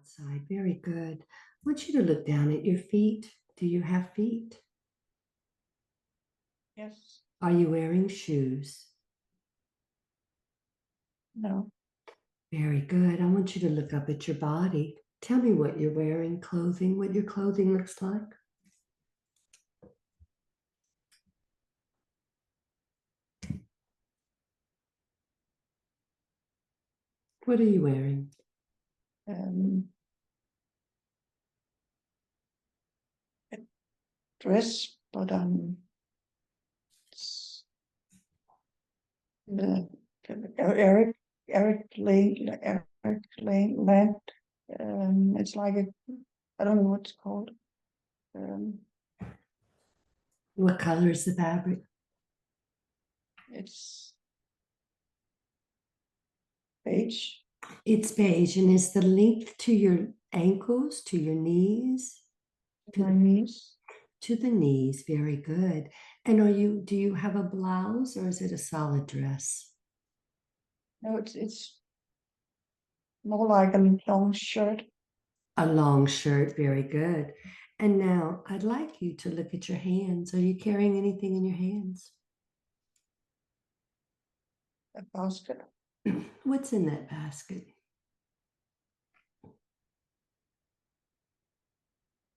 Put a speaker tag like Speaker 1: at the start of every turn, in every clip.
Speaker 1: Outside, very good. I want you to look down at your feet. Do you have feet?
Speaker 2: Yes.
Speaker 1: Are you wearing shoes?
Speaker 2: No.
Speaker 1: Very good. I want you to look up at your body. Tell me what you're wearing, clothing, what your clothing looks like. What are you wearing?
Speaker 2: Um, a dress, but it's the Eric Lane Land. It's like I don't know what it's called. Um,
Speaker 1: What color is the fabric?
Speaker 2: it's beige.
Speaker 1: It's beige, and is the length to your ankles, to your knees? To
Speaker 2: My
Speaker 1: the
Speaker 2: knees.
Speaker 1: to the knees, very good. And do you have a blouse or is it a solid dress?
Speaker 2: No, it's more like a long shirt.
Speaker 1: A long shirt, very good. And now I'd like you to look at your hands. Are you carrying anything in your hands?
Speaker 2: A basket.
Speaker 1: What's in that basket?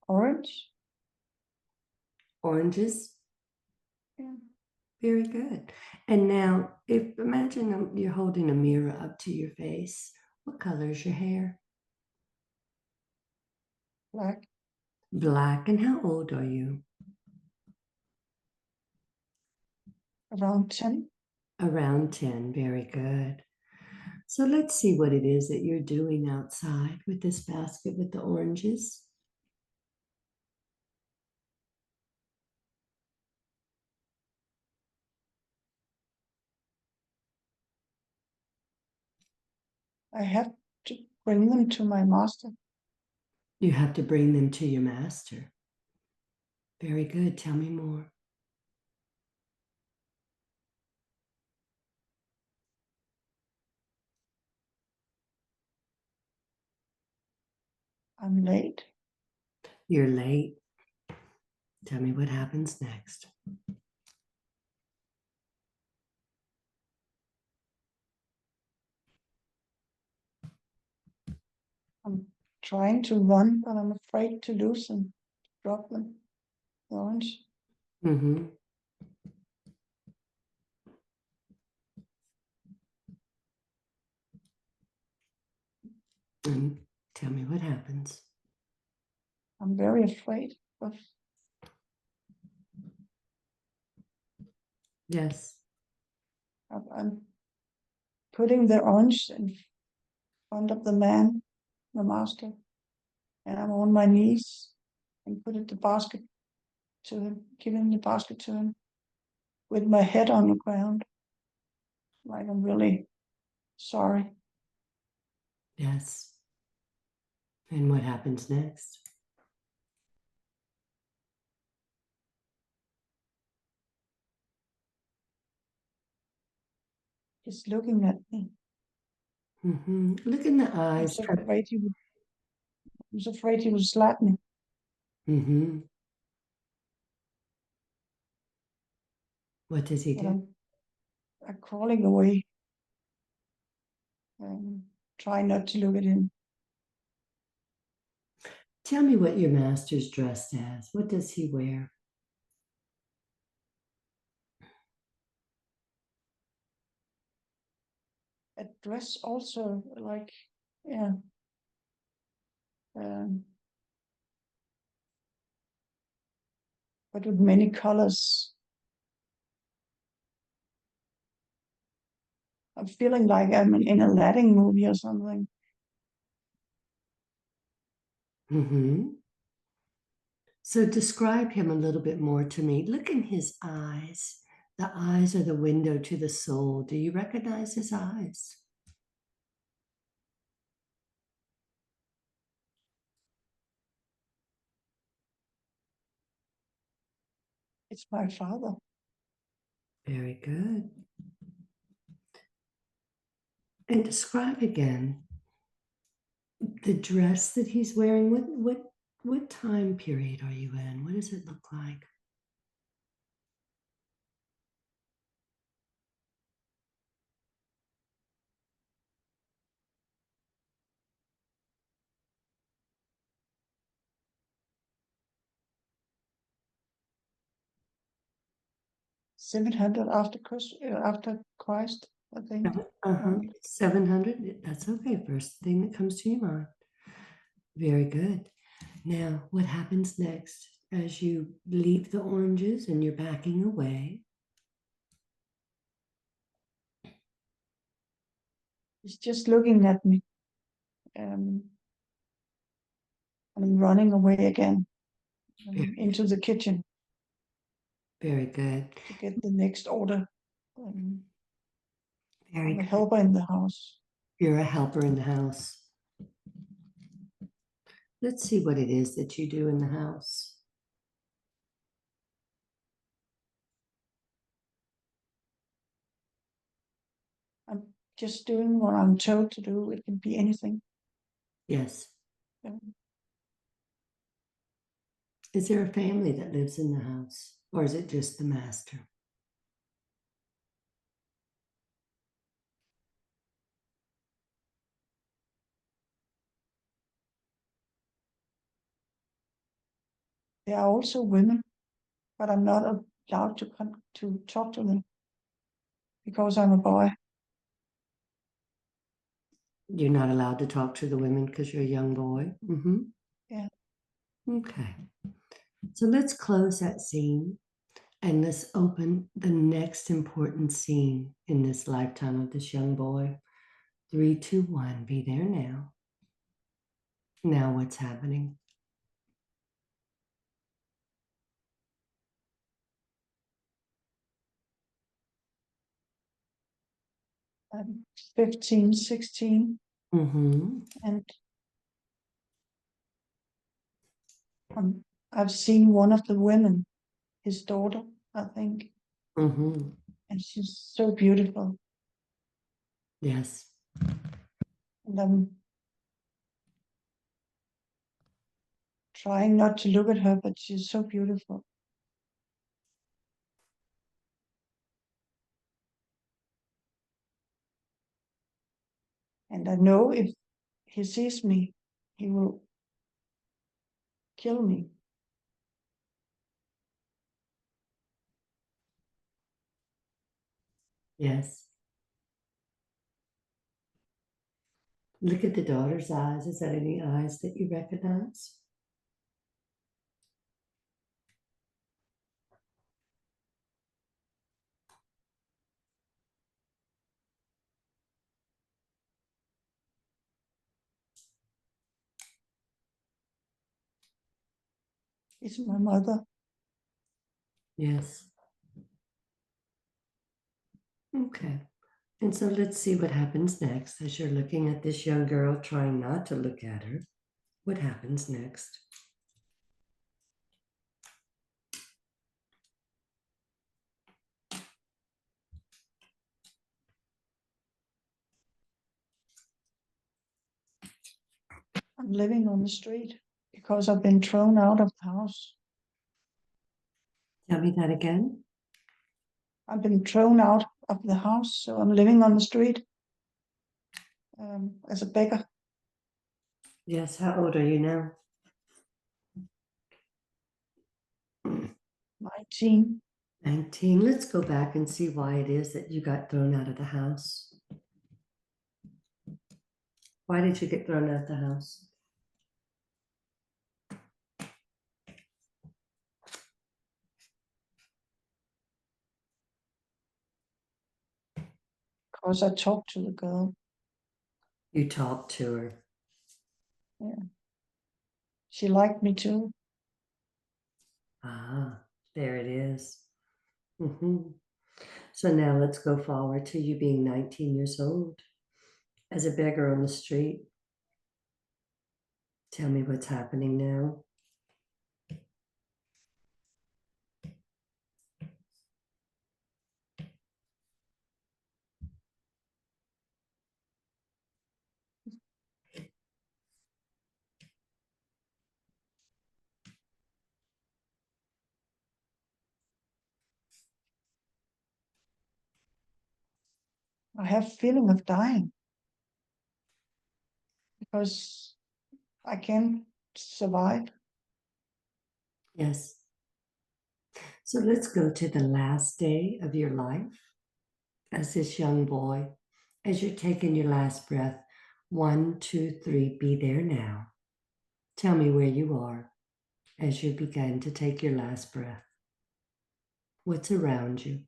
Speaker 2: Orange.
Speaker 1: Oranges?
Speaker 2: Yeah.
Speaker 1: Very good. And now, if imagine you're holding a mirror up to your face. What color is your hair?
Speaker 2: Black.
Speaker 1: Black. And how old are you?
Speaker 2: Around 10.
Speaker 1: Around 10. Very good. So let's see what it is that you're doing outside with this basket with the oranges.
Speaker 2: I had to bring them to my master.
Speaker 1: You have to bring them to your master. Very good. Tell me more.
Speaker 2: I'm late.
Speaker 1: You're late. Tell me what happens next.
Speaker 2: I'm trying to run, but I'm afraid to lose them, drop them. The orange.
Speaker 1: Mm-hmm. And tell me what happens.
Speaker 2: I'm very afraid of.
Speaker 1: Yes.
Speaker 2: I'm putting the orange in front of the man, the master, and I'm on my knees and putting the basket to him, giving the basket to him with my head on the ground, like I'm really sorry.
Speaker 1: Yes. And what happens next?
Speaker 2: He's looking at me.
Speaker 1: Mm-hmm. Look in the
Speaker 2: I'm
Speaker 1: eyes.
Speaker 2: so afraid he would. I was afraid he would slap me.
Speaker 1: Mm-hmm. What does he
Speaker 2: But
Speaker 1: do?
Speaker 2: I'm crawling away and trying not to look at him.
Speaker 1: Tell me what your master's dressed as. What does he wear?
Speaker 2: A dress also, like, yeah, um, but with many colors. I'm feeling like I'm in a Latin movie or something.
Speaker 1: Mm-hmm. So describe him a little bit more to me. Look in his eyes. The eyes are the window to the soul. Do you recognize his eyes?
Speaker 2: It's my father.
Speaker 1: Very good. And describe again The dress that he's wearing, what time period are you in? What does it look like?
Speaker 2: 700 after Christ, I think.
Speaker 1: Uh-huh.
Speaker 2: Um,
Speaker 1: 700. That's okay. First thing that comes to your mind. Very good. Now, what happens next as you leave the oranges and you're backing away?
Speaker 2: he's just looking at me. And I'm running away again
Speaker 1: Very,
Speaker 2: into the kitchen
Speaker 1: very good.
Speaker 2: to get the next order. Um,
Speaker 1: Very
Speaker 2: I'm a
Speaker 1: good.
Speaker 2: helper in the house.
Speaker 1: You're a helper in the house. Let's see what it is that you do in the house.
Speaker 2: I'm just doing what I'm told to do. It can be anything.
Speaker 1: Yes.
Speaker 2: Um,
Speaker 1: Is there a family that lives in the house, or is it just the master?
Speaker 2: there are also women, but I'm not allowed to talk to them because I'm a boy.
Speaker 1: You're not allowed to talk to the women because you're a young boy. Mm-hmm.
Speaker 2: Yeah,
Speaker 1: Okay. So let's close that scene and let's open the next important scene in this lifetime of this young boy. Three, two, one, be there now. Now, what's happening?
Speaker 2: I'm 15, 16,
Speaker 1: Mm-hmm.
Speaker 2: and um, I've seen one of the women, his daughter, I think,
Speaker 1: Mm-hmm.
Speaker 2: and she's so beautiful.
Speaker 1: Yes.
Speaker 2: And I'm trying not to look at her, but she's so beautiful. And I know if he sees me, he will kill me.
Speaker 1: Yes. Look at the daughter's eyes. Is that any eyes that you recognize?
Speaker 2: It's my mother.
Speaker 1: Yes. Okay. And so let's see what happens next as you're looking at this young girl, trying not to look at her. What happens next?
Speaker 2: I'm living on the street because I've been thrown out of the house.
Speaker 1: Tell me that again.
Speaker 2: I've been thrown out of the house, so I'm living on the street as a beggar.
Speaker 1: Yes. How old are you now?
Speaker 2: 19.
Speaker 1: 19. Let's go back and see why it is that you got thrown out of the house. Why did you get thrown out of the house?
Speaker 2: Because I talked to the girl.
Speaker 1: You talked to her.
Speaker 2: Yeah. She liked me too.
Speaker 1: Ah, there it is. Mm-hmm. So now let's go forward to you being 19 years old as a beggar on the street. Tell me what's happening now.
Speaker 2: I have feeling of dying because I can't survive.
Speaker 1: Yes. So let's go to the last day of your life as this young boy. As you're taking your last breath, 1, 2, 3, be there now. Tell me where you are as you begin to take your last breath. What's around you?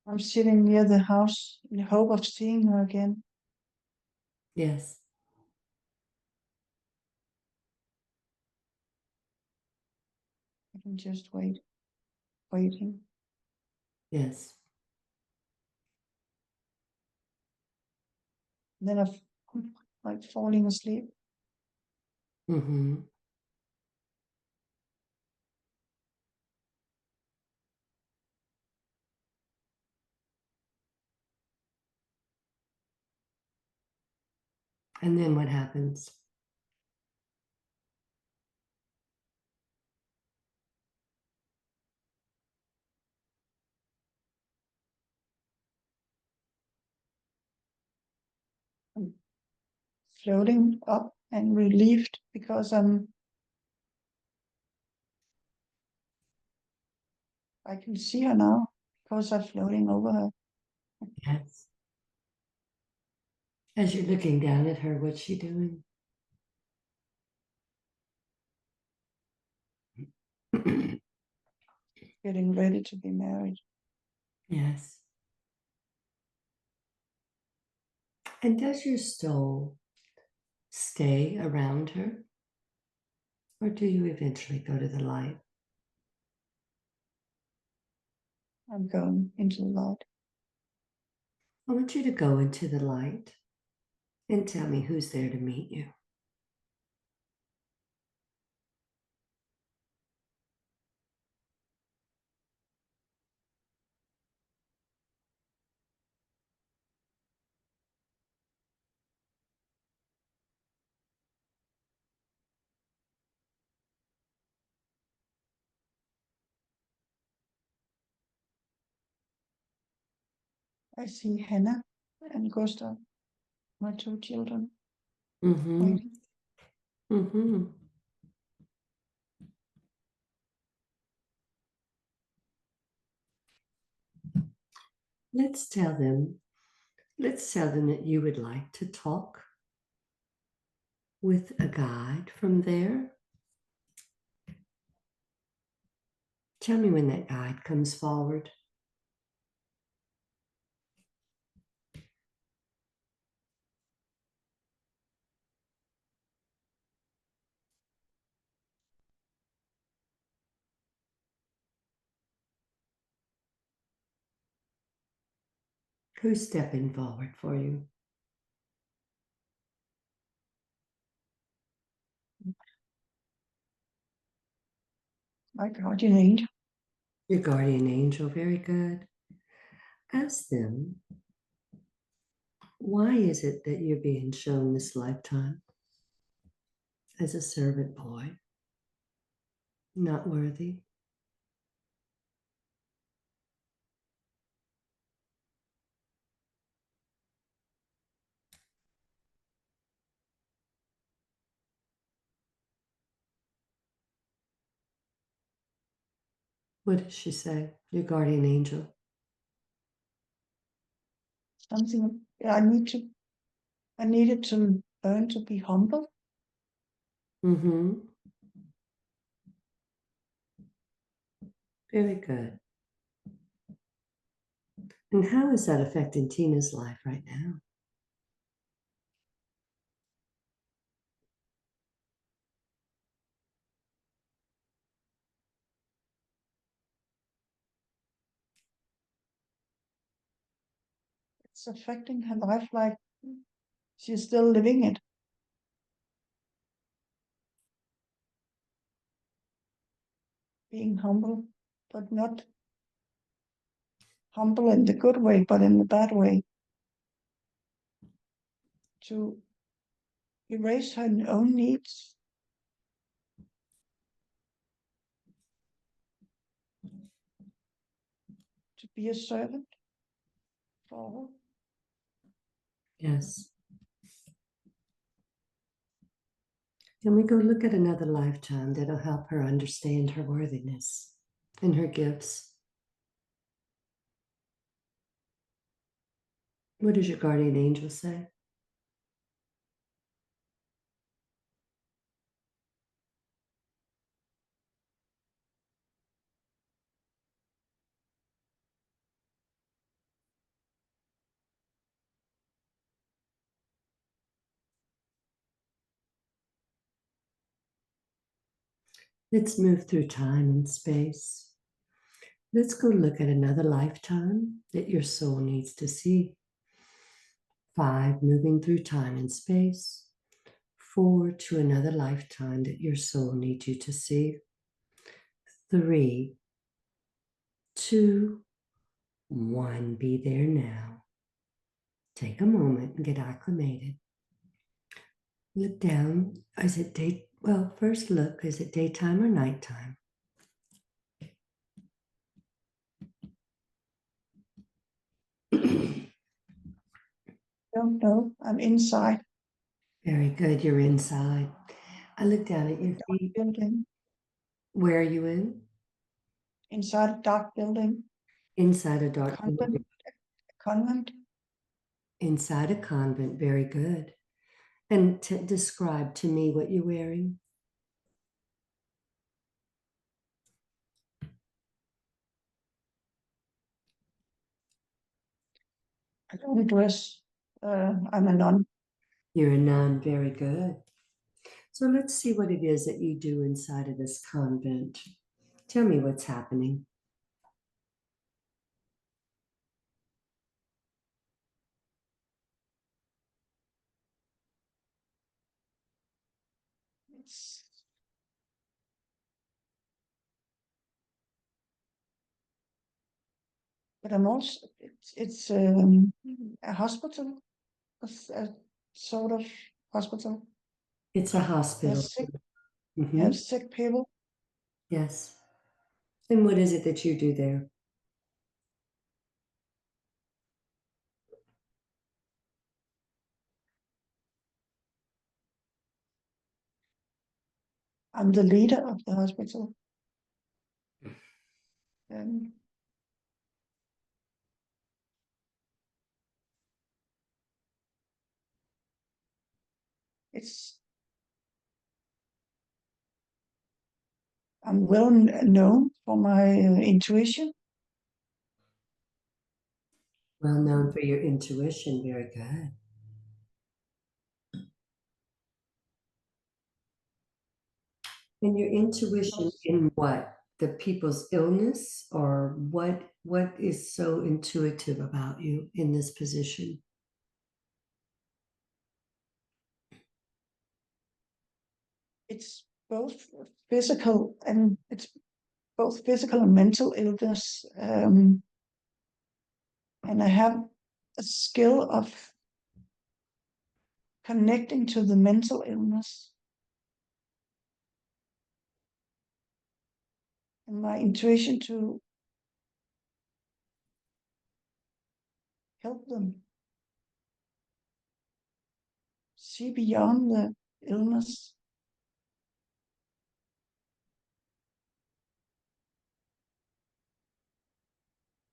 Speaker 2: I'm sitting near the house in the hope of seeing her again.
Speaker 1: Yes,
Speaker 2: I can just wait, waiting.
Speaker 1: yes.
Speaker 2: Then I'm like falling asleep.
Speaker 1: Mm-hmm. And then what happens?
Speaker 2: I'm floating up and relieved because I can see her now because I'm floating over her.
Speaker 1: Yes. As you're looking down at her, what's she doing?
Speaker 2: Getting ready to be married.
Speaker 1: Yes. And does your soul stay around her? Or do you eventually go to the light?
Speaker 2: I'm going into the light.
Speaker 1: I want you to go into the light and tell me who's there to meet you.
Speaker 2: I see Hannah and Gustav, my 2 children,
Speaker 1: Mm-hmm.
Speaker 2: waiting.
Speaker 1: Mm-hmm. Let's tell them, let's tell them that you would like to talk with a guide from there. Tell me when that guide comes forward. Who's stepping forward for you?
Speaker 2: My guardian angel.
Speaker 1: Your guardian angel. Very good. Ask them, why is it that you're being shown this lifetime as a servant boy? Not worthy? What does she say? Your guardian angel.
Speaker 2: Something I needed to learn to be humble.
Speaker 1: Mm-hmm. Very good. And how is that affecting Tina's life right now?
Speaker 2: It's affecting her life like she's still living it. Being humble, but not humble in the good way, but in the bad way. To erase her own needs, to be a servant for her.
Speaker 1: Yes. Can we go look at another lifetime that'll help her understand her worthiness and her gifts? What does your guardian angel say? Let's move through time and space. Let's go look at another lifetime that your soul needs to see. 5, moving through time and space. 4, to another lifetime that your soul needs you to see. 3, 2, 1, be there now. Take a moment and get acclimated. Look down. Is it day? Well, first look, is it daytime or nighttime?
Speaker 2: Don't know. I'm inside.
Speaker 1: Very good. You're inside. I look down at your
Speaker 2: Dark
Speaker 1: feet.
Speaker 2: building.
Speaker 1: Where are you in?
Speaker 2: Inside a dark building.
Speaker 1: Inside a
Speaker 2: A
Speaker 1: dark building.
Speaker 2: convent. A convent.
Speaker 1: Inside a convent. Very good. And describe to me what you're wearing.
Speaker 2: I don't dress. I'm a nun.
Speaker 1: You're a nun. Very good. So let's see what it is that you do inside of this convent. Tell me what's happening.
Speaker 2: It's, but I'm also. It's a hospital. A sort of hospital.
Speaker 1: It's a hospital.
Speaker 2: There's sick.
Speaker 1: Hmm.
Speaker 2: Have sick people.
Speaker 1: Yes. And what is it that you do there?
Speaker 2: I'm the leader of the hospital. And it's I'm well known for my intuition.
Speaker 1: Well known for your intuition. Very good. And your intuition
Speaker 2: Because
Speaker 1: in what? The people's illness, or what is so intuitive about you in this position?
Speaker 2: it's both physical and it's both physical and mental illness. And I have a skill of connecting to the mental illness and my intuition to help them see beyond the illness,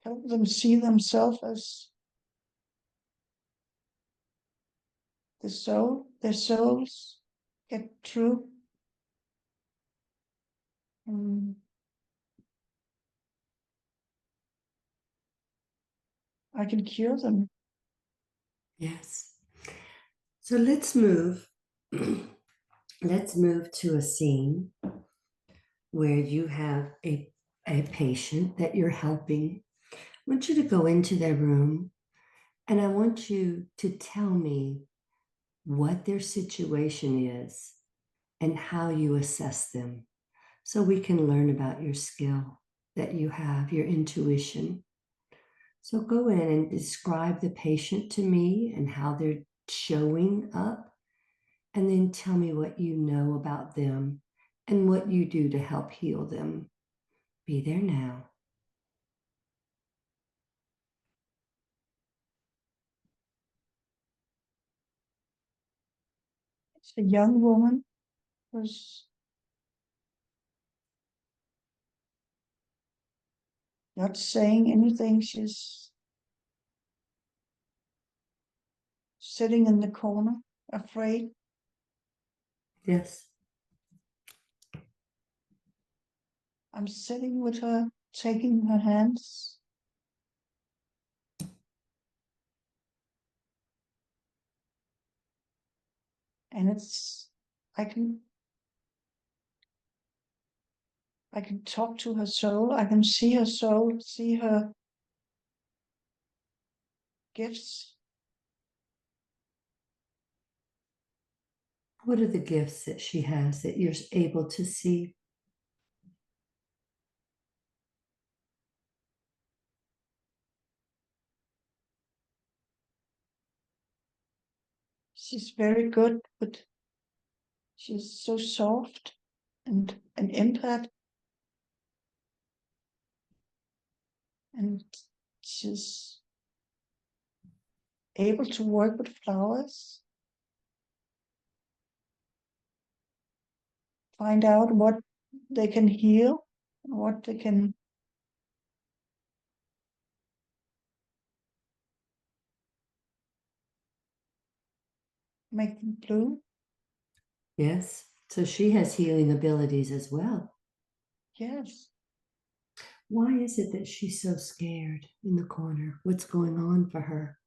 Speaker 2: help them see themselves as the soul, their souls get through. And I can cure them.
Speaker 1: Yes. So let's move. Let's move to a scene where you have a patient that you're helping. I want you to go into their room and I want you to tell me what their situation is and how you assess them so we can learn about your skill that you have, your intuition. So go in and describe the patient to me and how they're showing up, and then tell me what you know about them and what you do to help heal them. Be there now.
Speaker 2: It's a young woman who's not saying anything. She's sitting in the corner, afraid.
Speaker 1: Yes.
Speaker 2: I'm sitting with her, taking her hands. And I can talk to her soul. I can see her soul, see her gifts.
Speaker 1: What are the gifts that she has that you're able to see?
Speaker 2: She's very good, but she's so soft and an empath. And she's able to work with flowers, find out what they can heal, what they can make them bloom.
Speaker 1: Yes. So she has healing abilities as well.
Speaker 2: Yes,
Speaker 1: Why is it that she's so scared in the corner? What's going on for her?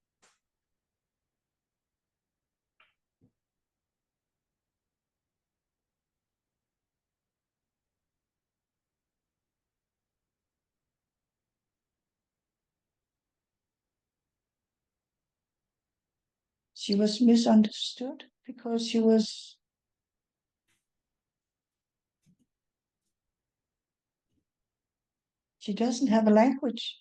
Speaker 2: she was misunderstood because she doesn't have a language.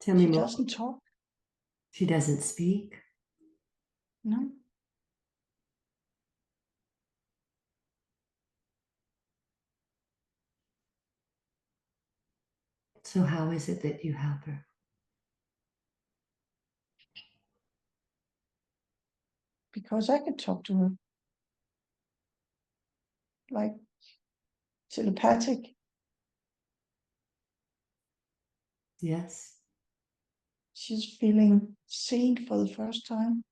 Speaker 1: Tell me
Speaker 2: She
Speaker 1: more.
Speaker 2: doesn't talk.
Speaker 1: She doesn't speak.
Speaker 2: No,
Speaker 1: So, how is it that you help her?
Speaker 2: because I can talk to her like telepathic.
Speaker 1: Yes.
Speaker 2: She's feeling seen for the first time.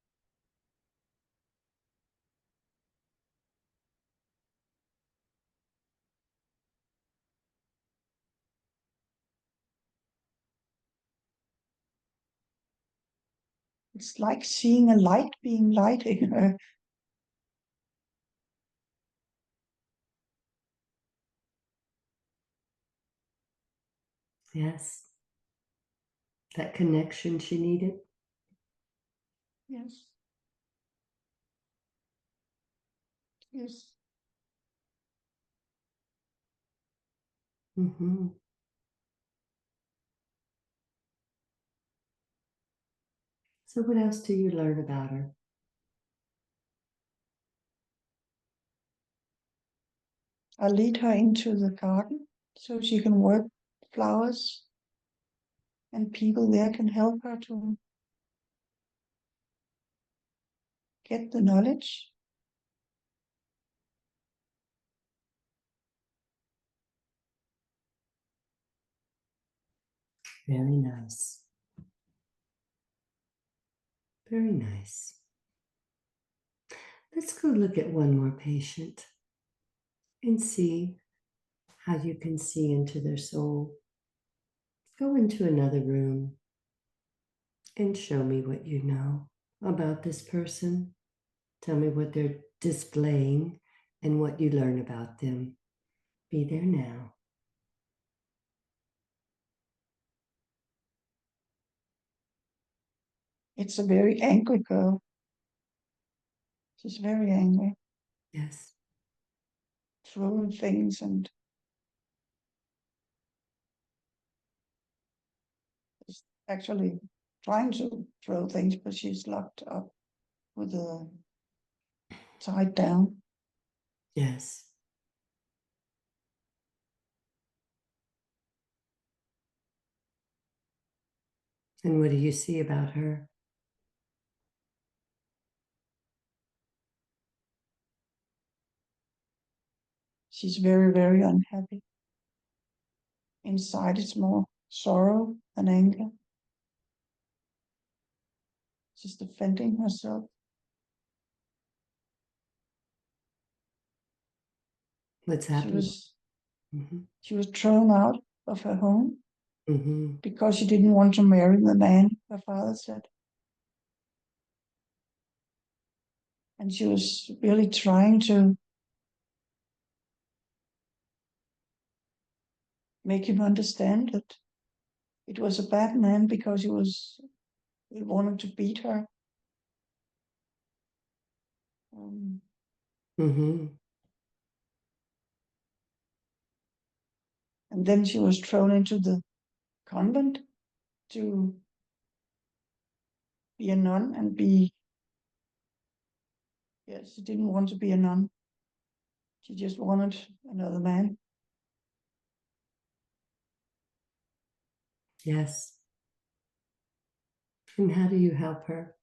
Speaker 2: It's like seeing a light being lighting her.
Speaker 1: Yes. That connection she needed.
Speaker 2: Yes, yes.
Speaker 1: Mm-hmm. So, what else do you learn about her?
Speaker 2: I lead her into the garden so she can work flowers, and people there can help her to get the knowledge.
Speaker 1: Very nice. Very nice. Let's go look at one more patient and see how you can see into their soul. Go into another room and show me what you know about this person. Tell me what they're displaying and what you learn about them. Be there now.
Speaker 2: It's a very angry girl. She's very angry,
Speaker 1: Yes.
Speaker 2: throwing things and is actually trying to throw things, but she's locked up with a tied down.
Speaker 1: Yes. And what do you see about her?
Speaker 2: She's very, very unhappy. Inside, it's more sorrow than anger. She's defending herself.
Speaker 1: What's
Speaker 2: She
Speaker 1: happening?
Speaker 2: was
Speaker 1: Mm-hmm.
Speaker 2: she was thrown out of her home
Speaker 1: Mm-hmm.
Speaker 2: because she didn't want to marry the man her father said. And she was really trying to make him understand that it was a bad man because he wanted to beat her. Um,
Speaker 1: Mm-hmm.
Speaker 2: and then she was thrown into the convent to be a nun and be, yes, she didn't want to be a nun. She just wanted another man.
Speaker 1: Yes. And how do you help her?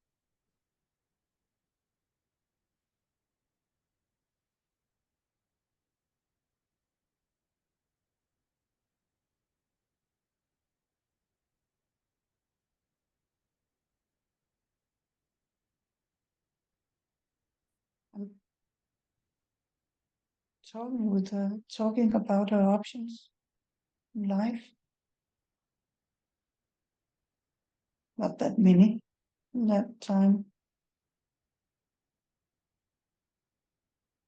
Speaker 2: I'm talking with her, talking about her options in life. Not that many in that time.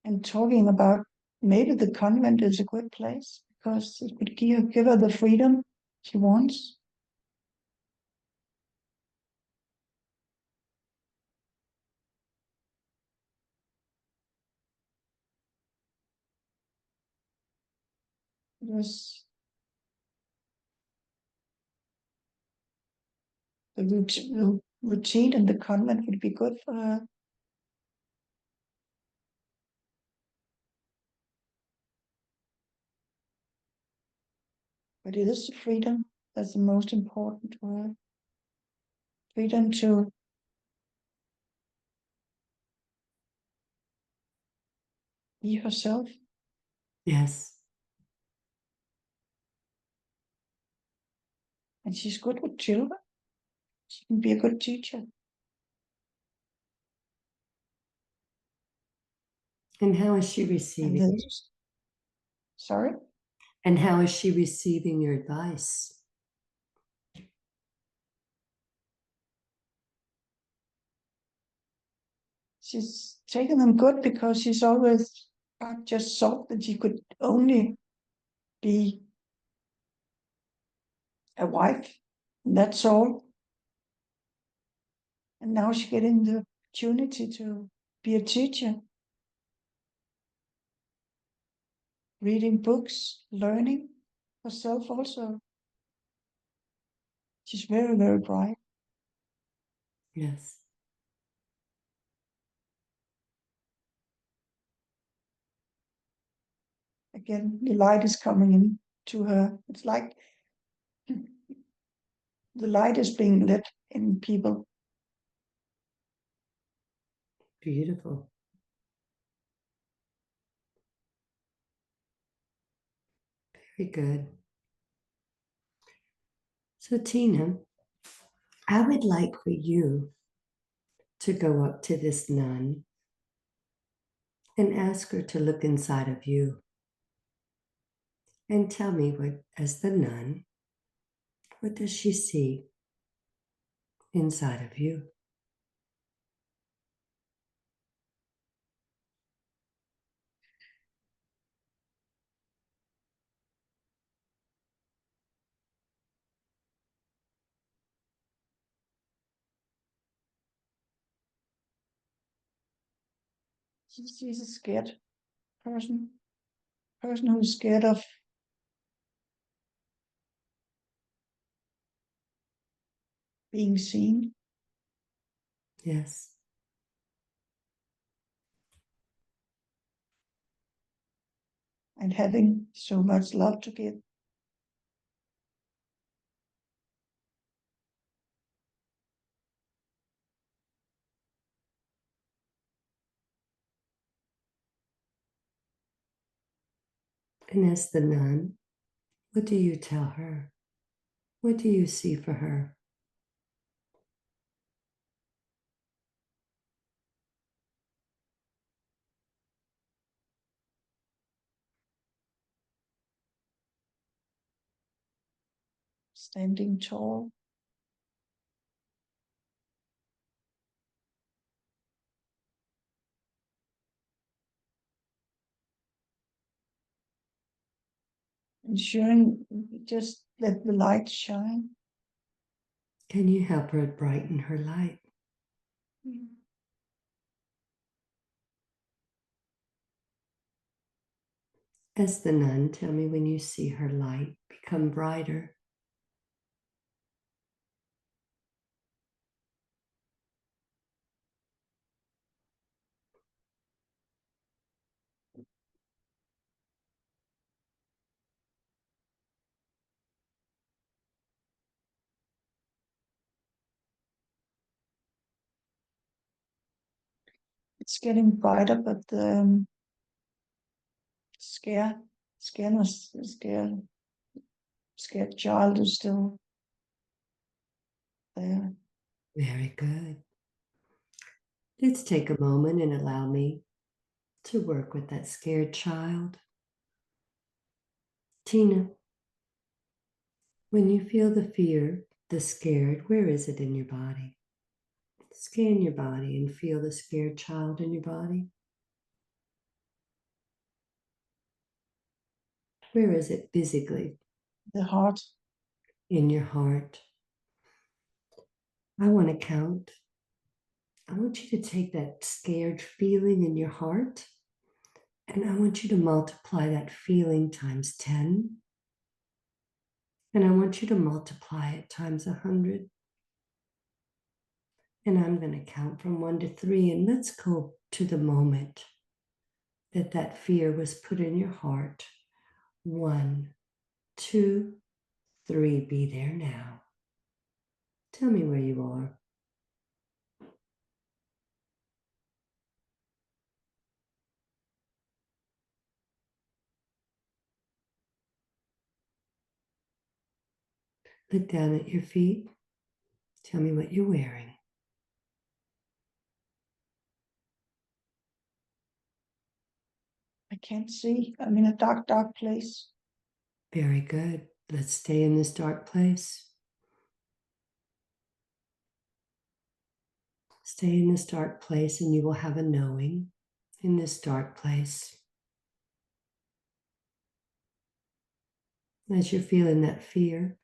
Speaker 2: And talking about maybe the convent is a good place because it could give her the freedom she wants. It was the routine in the convent would be good for her. But it is the freedom that's the most important to her. Freedom to be herself.
Speaker 1: Yes.
Speaker 2: And she's good with children. She can be a good teacher.
Speaker 1: And how is she
Speaker 2: And
Speaker 1: receiving?
Speaker 2: then, sorry,
Speaker 1: And how is she receiving your advice?
Speaker 2: she's taken them good because she's always just thought that she could only be a wife. And that's all. And now she's getting the opportunity to be a teacher, reading books, learning herself also. She's very, very bright.
Speaker 1: Yes.
Speaker 2: Again, the light is coming in to her. It's like the light is being lit in people.
Speaker 1: Beautiful. Very good. So, Tina, I would like for you to go up to this nun and ask her to look inside of you and tell me what, as the nun, what does she see inside of you?
Speaker 2: She's a scared person who's scared of being seen
Speaker 1: Yes.
Speaker 2: and having so much love to give.
Speaker 1: And as the nun, what do you tell her? What do you see for her?
Speaker 2: Standing tall, ensuring just let the light shine.
Speaker 1: Can you help her brighten her light? As the nun, tell me when you see her light become brighter.
Speaker 2: It's getting brighter, but the scareness, scared child is still there.
Speaker 1: Very good. Let's take a moment and allow me to work with that scared child. Tina, when you feel the fear, the scared, where is it in your body? Scan your body and feel the scared child in your body. Where is it physically?
Speaker 2: The heart.
Speaker 1: In your heart. I want to count. I want you to take that scared feeling in your heart and I want you to multiply that feeling times 10. And I want you to multiply it times 100. And I'm going to count from 1 to 3. And let's go to the moment that that fear was put in your heart. 1, 2, 3. Be there now. Tell me where you are. Look down at your feet. Tell me what you're wearing.
Speaker 2: I can't see. I'm in a dark, dark place.
Speaker 1: Very good. Let's stay in this dark place. Stay in this dark place and you will have a knowing in this dark place. As you're feeling that fear,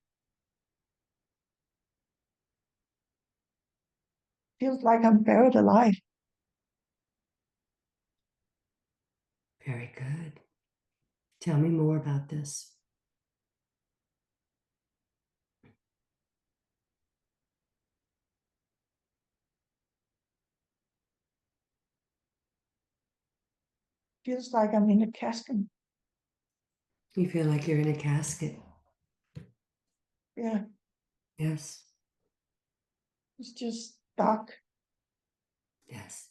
Speaker 2: Feels like I'm buried alive.
Speaker 1: very good. Tell me more about this.
Speaker 2: Feels like I'm in a casket.
Speaker 1: You feel like you're in a casket.
Speaker 2: Yeah,
Speaker 1: Yes,
Speaker 2: it's just dark.
Speaker 1: yes.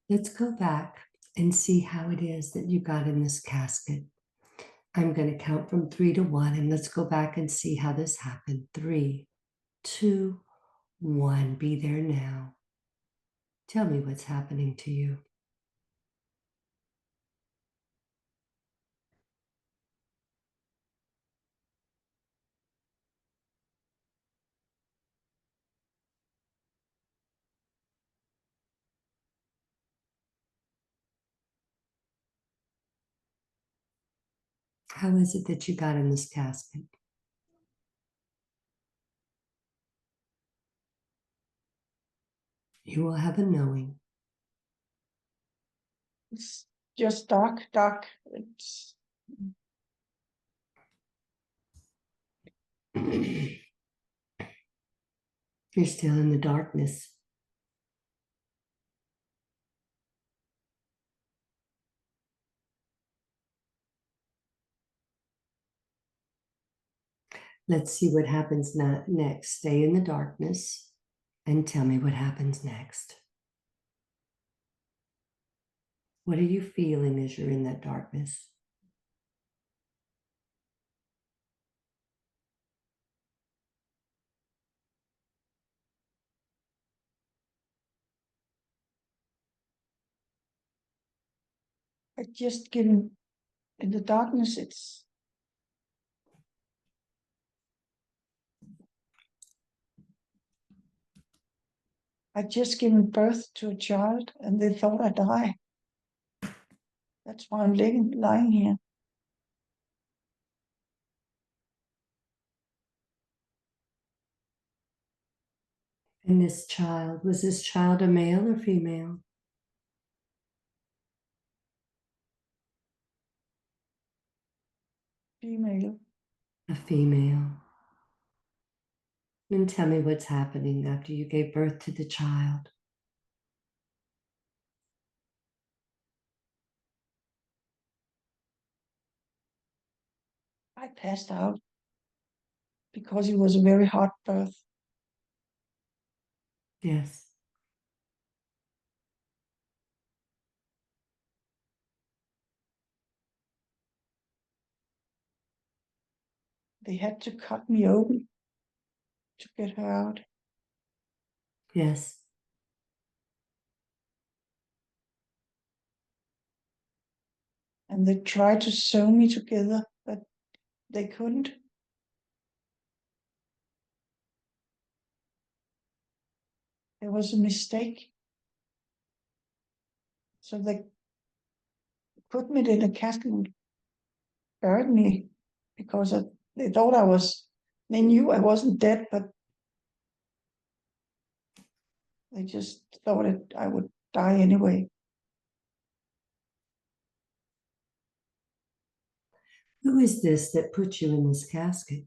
Speaker 1: Let's go back and see how it is that you got in this casket. I'm going to count from 3 to 1 and let's go back and see how this happened. 3, 2, 1. Be there now. Tell me what's happening to you. How is it that you got in this casket? You will have a knowing.
Speaker 2: It's just dark, dark. It's
Speaker 1: You're still in the darkness. Let's see what happens next. Stay in the darkness and tell me what happens next. What are you feeling as you're in that darkness?
Speaker 2: I just given in the darkness. I just given birth to a child, and they thought I died. That's why I'm lying here.
Speaker 1: And this child, was this child a male or female?
Speaker 2: Female.
Speaker 1: A female. And tell me what's happening after you gave birth to the child.
Speaker 2: I passed out because it was a very hard birth.
Speaker 1: Yes.
Speaker 2: They had to cut me open to get her out.
Speaker 1: Yes.
Speaker 2: And they tried to sew me together, but they couldn't. There was a mistake. So they put me in a casket and buried me because they thought they knew I wasn't dead, but they just thought I would die anyway.
Speaker 1: Who is this that put you in this casket?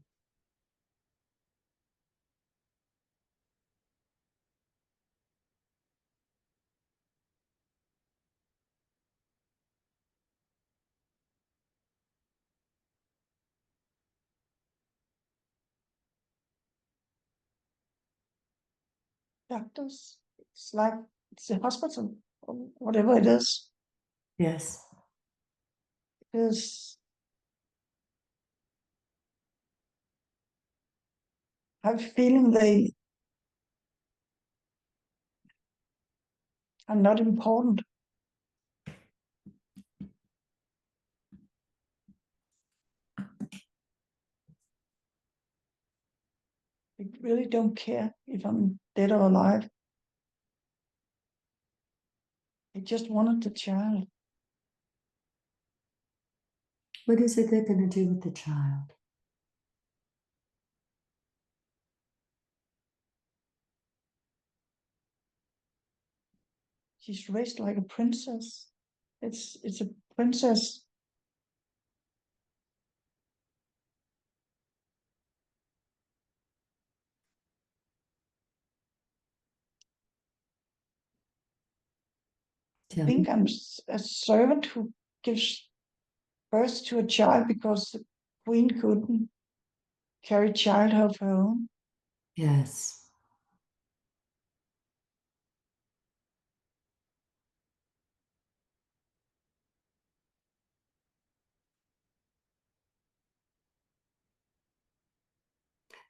Speaker 2: Doctors, it's a hospital, or whatever it is.
Speaker 1: Yes.
Speaker 2: Because I have a feeling they are not important. They really don't care if I'm dead or alive. They just wanted the child.
Speaker 1: What is it they're going to do with the child?
Speaker 2: She's raised like a princess. It's a princess. I
Speaker 1: Tell me.
Speaker 2: think I'm a servant who gives birth to a child because the queen couldn't carry child of her own.
Speaker 1: Yes.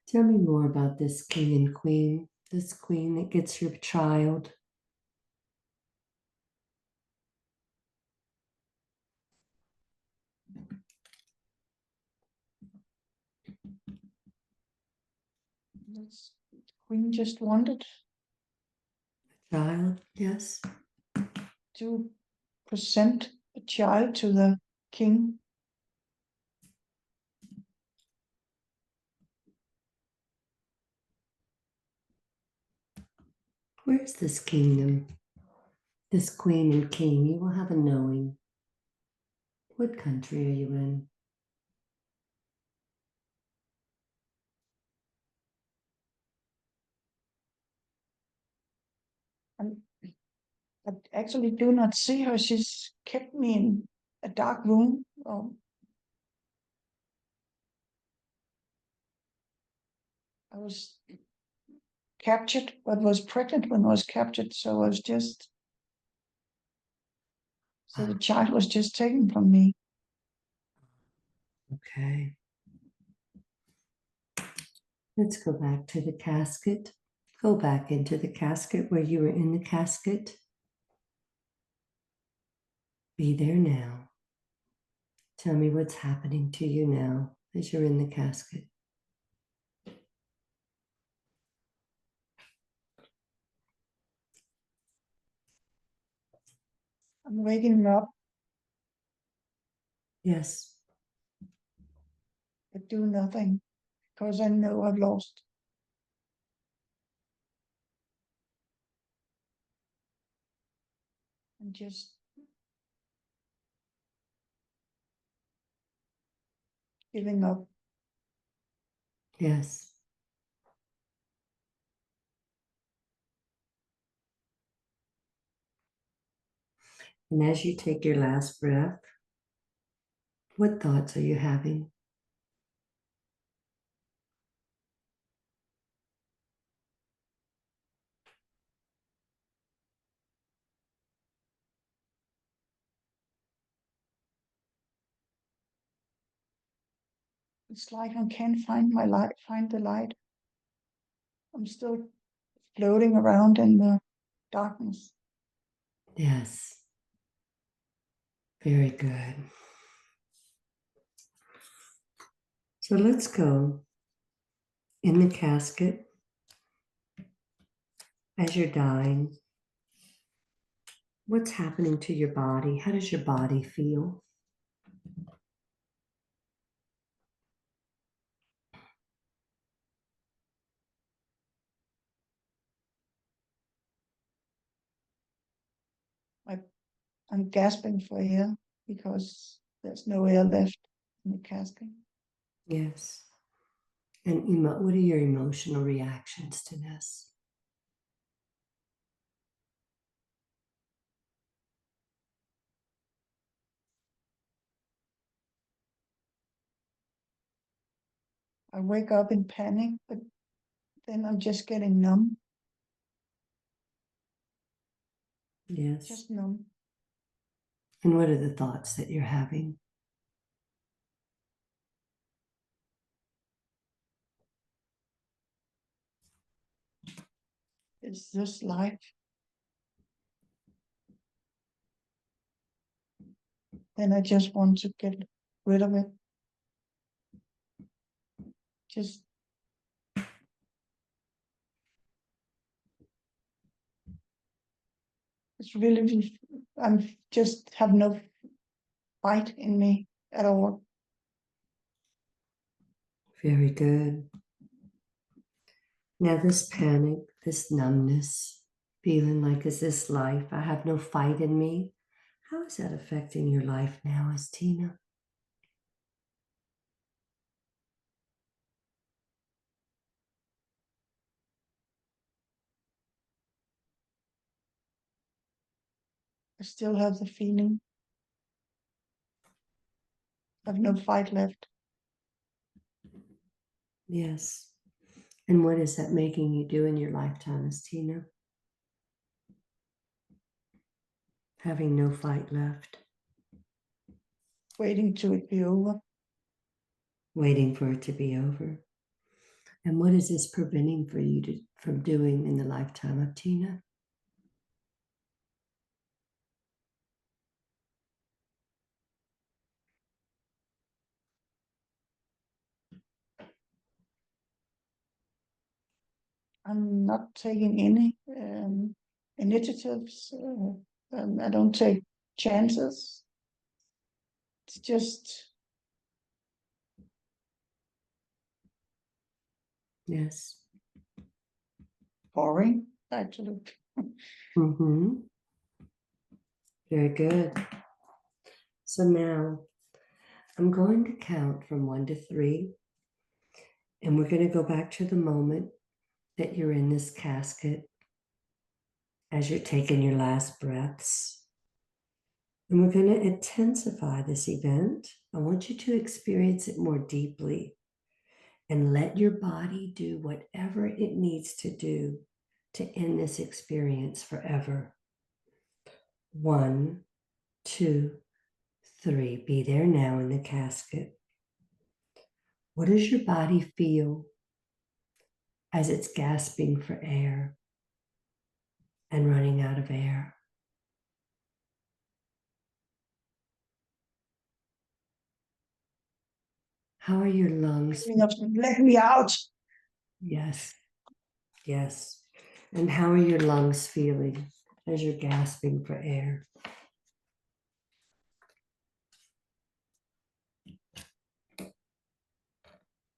Speaker 1: Tell me more about this king and queen, this queen that gets your child.
Speaker 2: The queen just wanted
Speaker 1: Child, yes.
Speaker 2: to present a child to the king.
Speaker 1: Where's this kingdom? This queen and king, you will have a knowing. What country are you in?
Speaker 2: And I actually do not see her. She's kept me in a dark room. I was captured, but was pregnant when I was captured. So I was just So the child was just taken from me.
Speaker 1: Okay. Let's go back to the casket. Go back into the casket where you were in the casket. Be there now. Tell me what's happening to you now as you're in the casket.
Speaker 2: I'm waking up,
Speaker 1: Yes.
Speaker 2: but do nothing because I know I've lost. I'm just giving up.
Speaker 1: Yes. And as you take your last breath, what thoughts are you having?
Speaker 2: It's like I can't find my light, find the light. I'm still floating around in the darkness.
Speaker 1: Yes. Very good. So let's go in the casket as you're dying. What's happening to your body? How does your body feel?
Speaker 2: I, I'm gasping for air because there's no air left in the casket.
Speaker 1: Yes. And what are your emotional reactions to this?
Speaker 2: I wake up in panic, but then I'm just getting numb,
Speaker 1: Yes.
Speaker 2: just numb.
Speaker 1: And what are the thoughts that you're having?
Speaker 2: Is this life? Then I just want to get rid of it. Just it's really I'm just have no fight in me at all.
Speaker 1: Very good. Now, this panic, this numbness, feeling like, is this life? I have no fight in me. How is that affecting your life now as Tina?
Speaker 2: I still have the feeling I have no fight left.
Speaker 1: Yes. And what is that making you do in your lifetime as Tina? Having no fight left,
Speaker 2: Waiting to it be over.
Speaker 1: waiting for it to be over. And what is this preventing for you from doing in the lifetime of Tina?
Speaker 2: I'm not taking any initiatives. I don't take chances. It's just
Speaker 1: Yes.
Speaker 2: boring, actually.
Speaker 1: Mm-hmm. Very good. So now I'm going to count from 1 to 3, and we're going to go back to the moment that you're in this casket as you're taking your last breaths. And we're going to intensify this event. I want you to experience it more deeply and let your body do whatever it needs to do to end this experience forever. 1, 2, 3. Be there now in the casket. What does your body feel as it's gasping for air and running out of air? How are your lungs?
Speaker 2: Feeling of let me out.
Speaker 1: Yes, yes. And how are your lungs feeling as you're gasping for air?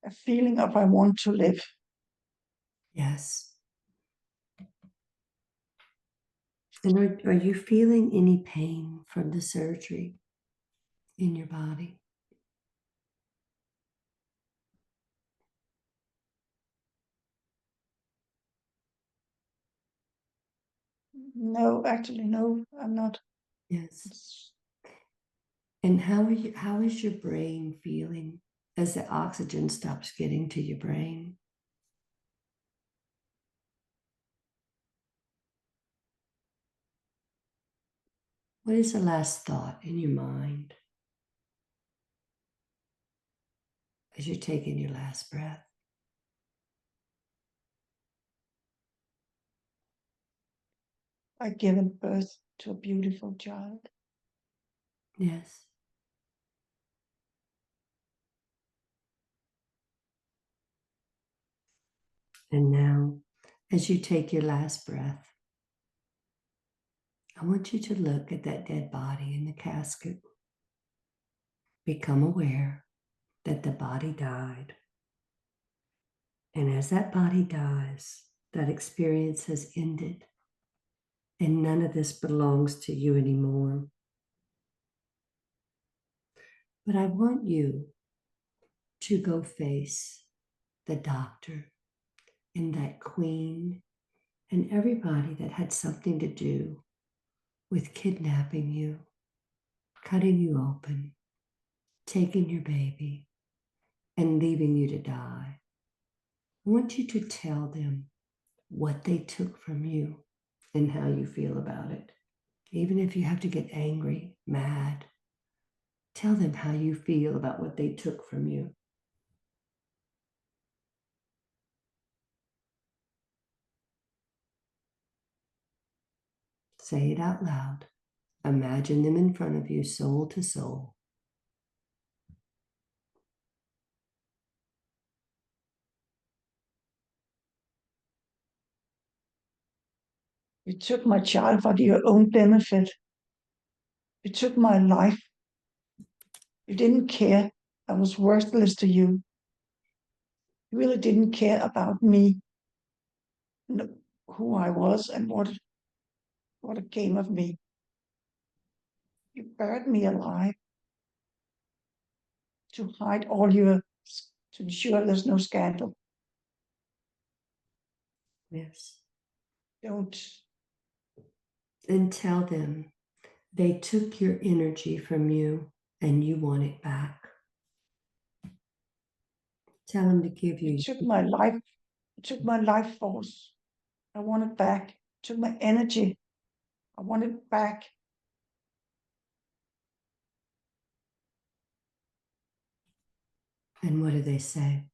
Speaker 2: A feeling of I want to live.
Speaker 1: Yes. And are you feeling any pain from the surgery in your body?
Speaker 2: No, actually, no, I'm not.
Speaker 1: Yes.
Speaker 2: It's,
Speaker 1: And how is your brain feeling as the oxygen stops getting to your brain? What is the last thought in your mind as you're taking your last breath?
Speaker 2: I've given birth to a beautiful child.
Speaker 1: Yes. And now, as you take your last breath, I want you to look at that dead body in the casket. Become aware that the body died. And as that body dies, that experience has ended. And none of this belongs to you anymore. But I want you to go face the doctor and that queen and everybody that had something to do with kidnapping you, cutting you open, taking your baby, and leaving you to die. I want you to tell them what they took from you and how you feel about it. Even if you have to get angry, mad, tell them how you feel about what they took from you. Say it out loud. Imagine them in front of you, soul to soul.
Speaker 2: You took my child for your own benefit. You took my life. You didn't care. I was worthless to you. You really didn't care about me, who I was, and what it came of me. You buried me alive to hide all your, to ensure there's no scandal.
Speaker 1: Yes.
Speaker 2: Don't.
Speaker 1: And tell them they took your energy from you and you want it back. Tell them to give
Speaker 2: You
Speaker 1: you.
Speaker 2: took my life. You took my life force. I want it back. You took my energy. I want it back.
Speaker 1: And what do they say?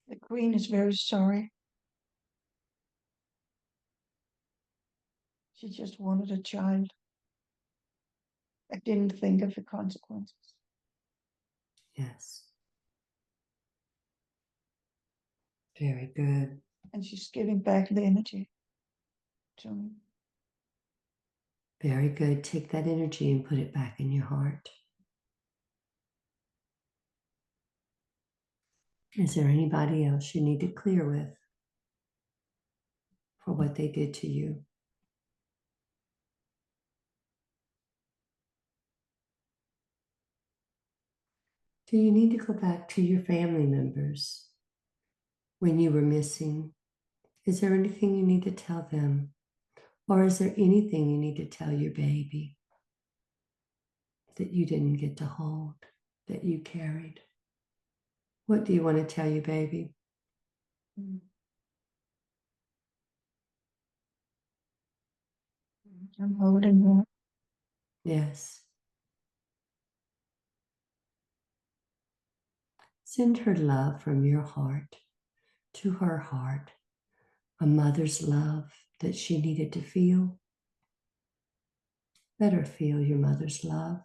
Speaker 2: The queen is very sorry. She just wanted a child. I didn't think of the consequences.
Speaker 1: Yes. Very good.
Speaker 2: And she's giving back the energy to me.
Speaker 1: Very good. Take that energy and put it back in your heart. Is there anybody else you need to clear with for what they did to you? Do you need to go back to your family members when you were missing? Is there anything you need to tell them? Or is there anything you need to tell your baby that you didn't get to hold? that you carried. What do you want to tell you, baby?
Speaker 2: Mm. I'm holding her.
Speaker 1: Yes. Send her love from your heart to her heart, a mother's love that she needed to feel. Let her feel your mother's love.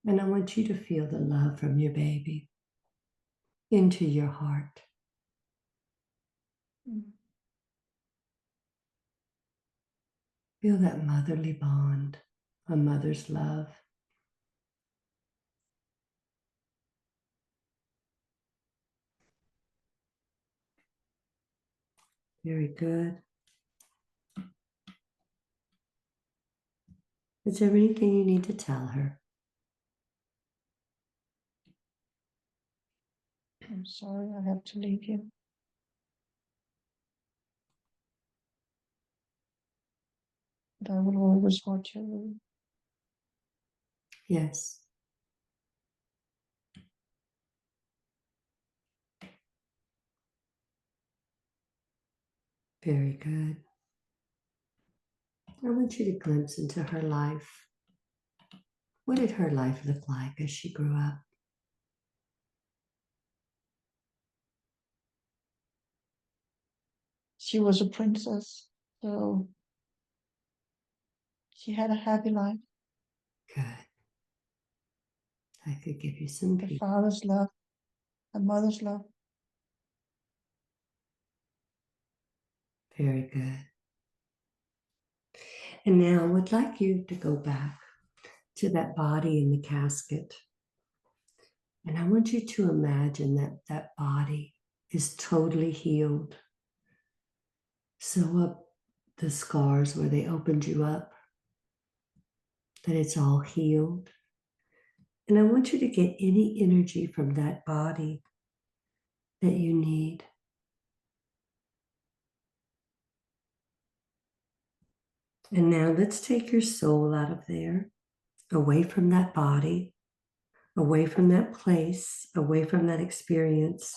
Speaker 1: And I want you to feel the love from your baby into your heart.
Speaker 2: Mm.
Speaker 1: Feel that motherly bond, a mother's love. Very good. Is there anything you need to tell her?
Speaker 2: I'm sorry I have to leave you. But I will always watch you.
Speaker 1: Yes. Very good. I want you to glimpse into her life. What did her life look like as she grew up?
Speaker 2: She was a princess, so she had a happy life.
Speaker 1: Good. I could give you some
Speaker 2: Her
Speaker 1: peace.
Speaker 2: father's love, her mother's love.
Speaker 1: Very good. And now I would like you to go back to that body in the casket. And I want you to imagine that that body is totally healed. Sew up the scars where they opened you up, that it's all healed. And I want you to get any energy from that body that you need. And now let's take your soul out of there, away from that body, away from that place, away from that experience.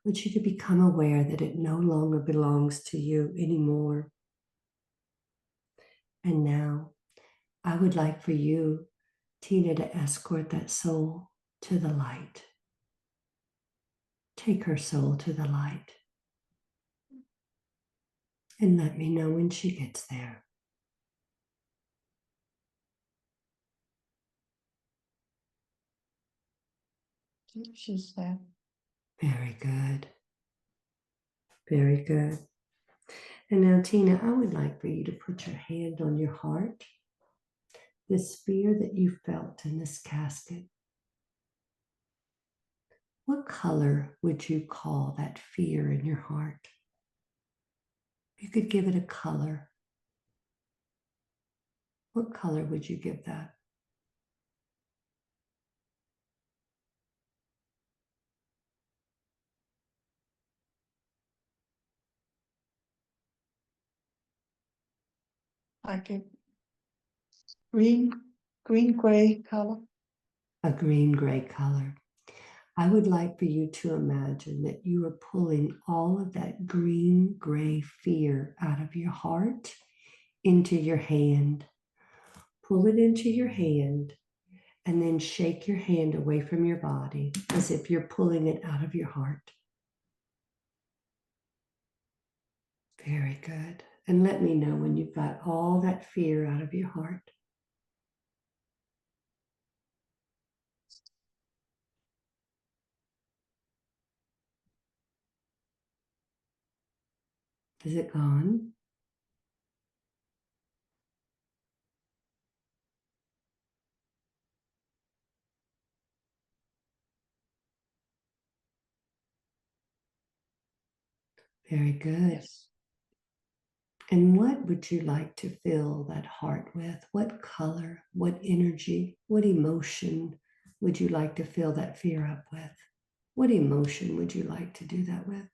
Speaker 1: I want you to become aware that it no longer belongs to you anymore. And now I would like for you, Tina, to escort that soul to the light. Take her soul to the light and let me know when she gets there.
Speaker 2: She's there.
Speaker 1: Very good. Very good. And now, Tina, I would like for you to put your hand on your heart. This fear that you felt in this casket. What color would you call that fear in your heart? You could give it a color. What color would you give that?
Speaker 2: Like a green, green gray color.
Speaker 1: A green gray color. I would like for you to imagine that you are pulling all of that green gray fear out of your heart into your hand. Pull it into your hand and then shake your hand away from your body as if you're pulling it out of your heart. Very good. And let me know when you've got all that fear out of your heart. Is it gone? Very good.
Speaker 2: Yes.
Speaker 1: And what would you like to fill that heart with? What color, what energy, what emotion would you like to fill that fear up with? What emotion would you like to do that with?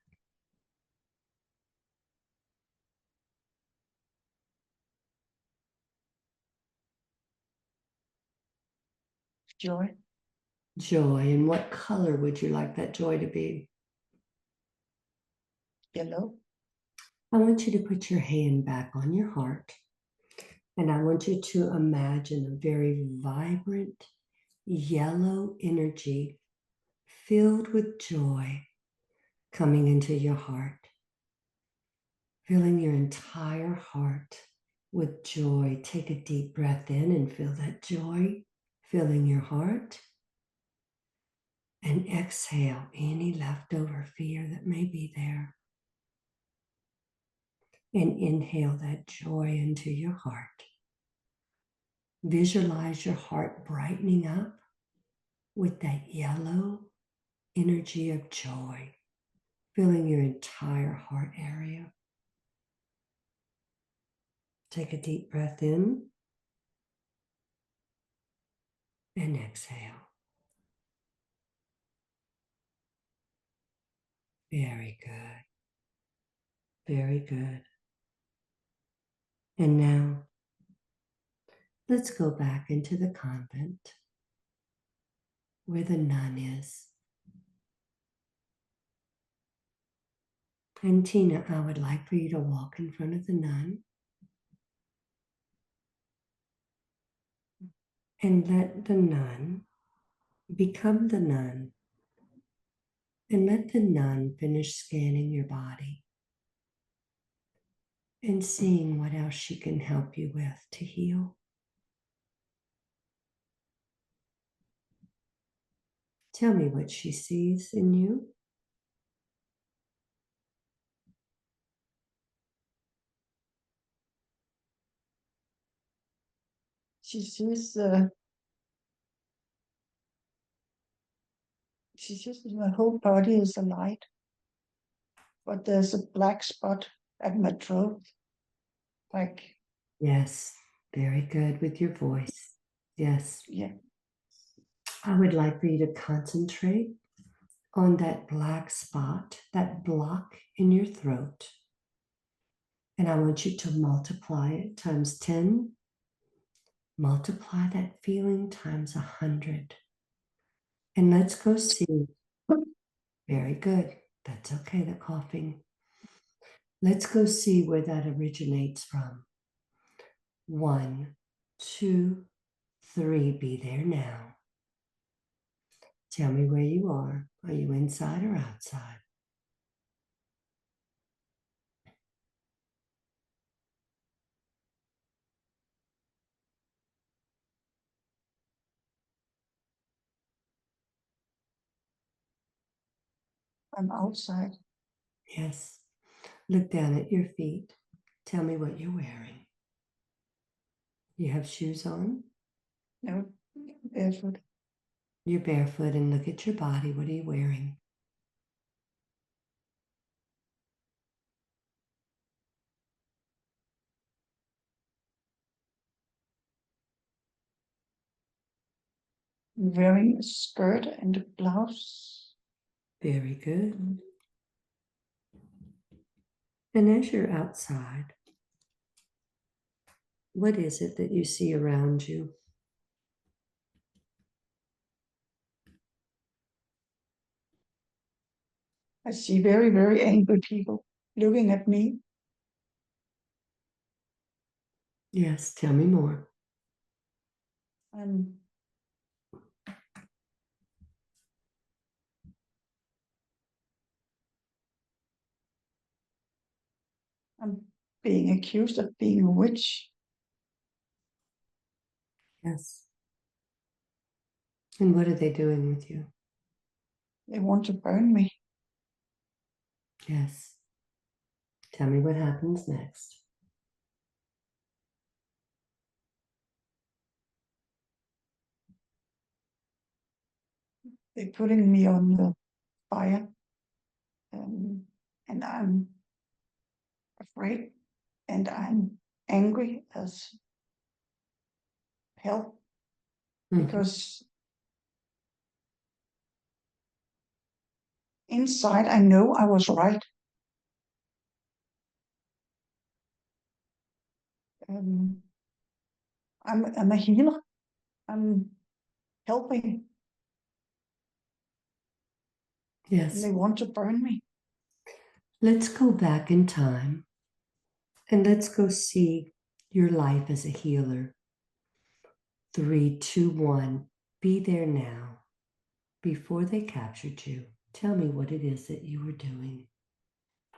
Speaker 2: Joy.
Speaker 1: Joy. And what color would you like that joy to be?
Speaker 2: Yellow.
Speaker 1: I want you to put your hand back on your heart, and I want you to imagine a very vibrant yellow energy filled with joy coming into your heart, filling your entire heart with joy. Take a deep breath in and feel that joy filling your heart. And exhale any leftover fear that may be there. And inhale that joy into your heart. Visualize your heart brightening up with that yellow energy of joy, filling your entire heart area. Take a deep breath in and exhale. Very good. Very good. And now, let's go back into the convent where the nun is. And Tina, I would like for you to walk in front of the nun and let the nun become the nun, and let the nun finish scanning your body and seeing what else she can help you with to heal. Tell me what she sees in you.
Speaker 2: She sees my whole body is a light, but there's a black spot at my throat. Like,
Speaker 1: Yes, very good with your voice. Yes,
Speaker 2: yeah,
Speaker 1: I would like for you to concentrate on that black spot, that block in your throat. And I want you to multiply it times 10. Multiply that feeling times 100. And let's go see. Very good. That's okay, the coughing. Let's go see where that originates from. 1, 2, 3. Be there now. Tell me where you are. Are you inside or outside?
Speaker 2: I'm outside.
Speaker 1: Yes. Look down at your feet. Tell me what you're wearing. You have shoes on?
Speaker 2: No, barefoot.
Speaker 1: You're barefoot, and look at your body. What are you wearing?
Speaker 2: I'm wearing a skirt and a blouse.
Speaker 1: Very good. And as you're outside, what is it that you see around you?
Speaker 2: I see very, very angry people looking at me.
Speaker 1: Yes, tell me more.
Speaker 2: And I'm being accused of being a witch.
Speaker 1: Yes. And what are they doing with you?
Speaker 2: They want to burn me.
Speaker 1: Yes. Tell me what happens next.
Speaker 2: They're putting me on the fire. And I'm afraid and I'm angry as hell
Speaker 1: Mhm.
Speaker 2: because inside I know I was right. Um, I'm a healer. I'm helping, and
Speaker 1: Yes.
Speaker 2: they want to burn me.
Speaker 1: Let's go back in time and let's go see your life as a healer. 3, 2, 1. Be there now. Before they captured you, tell me what it is that you were doing.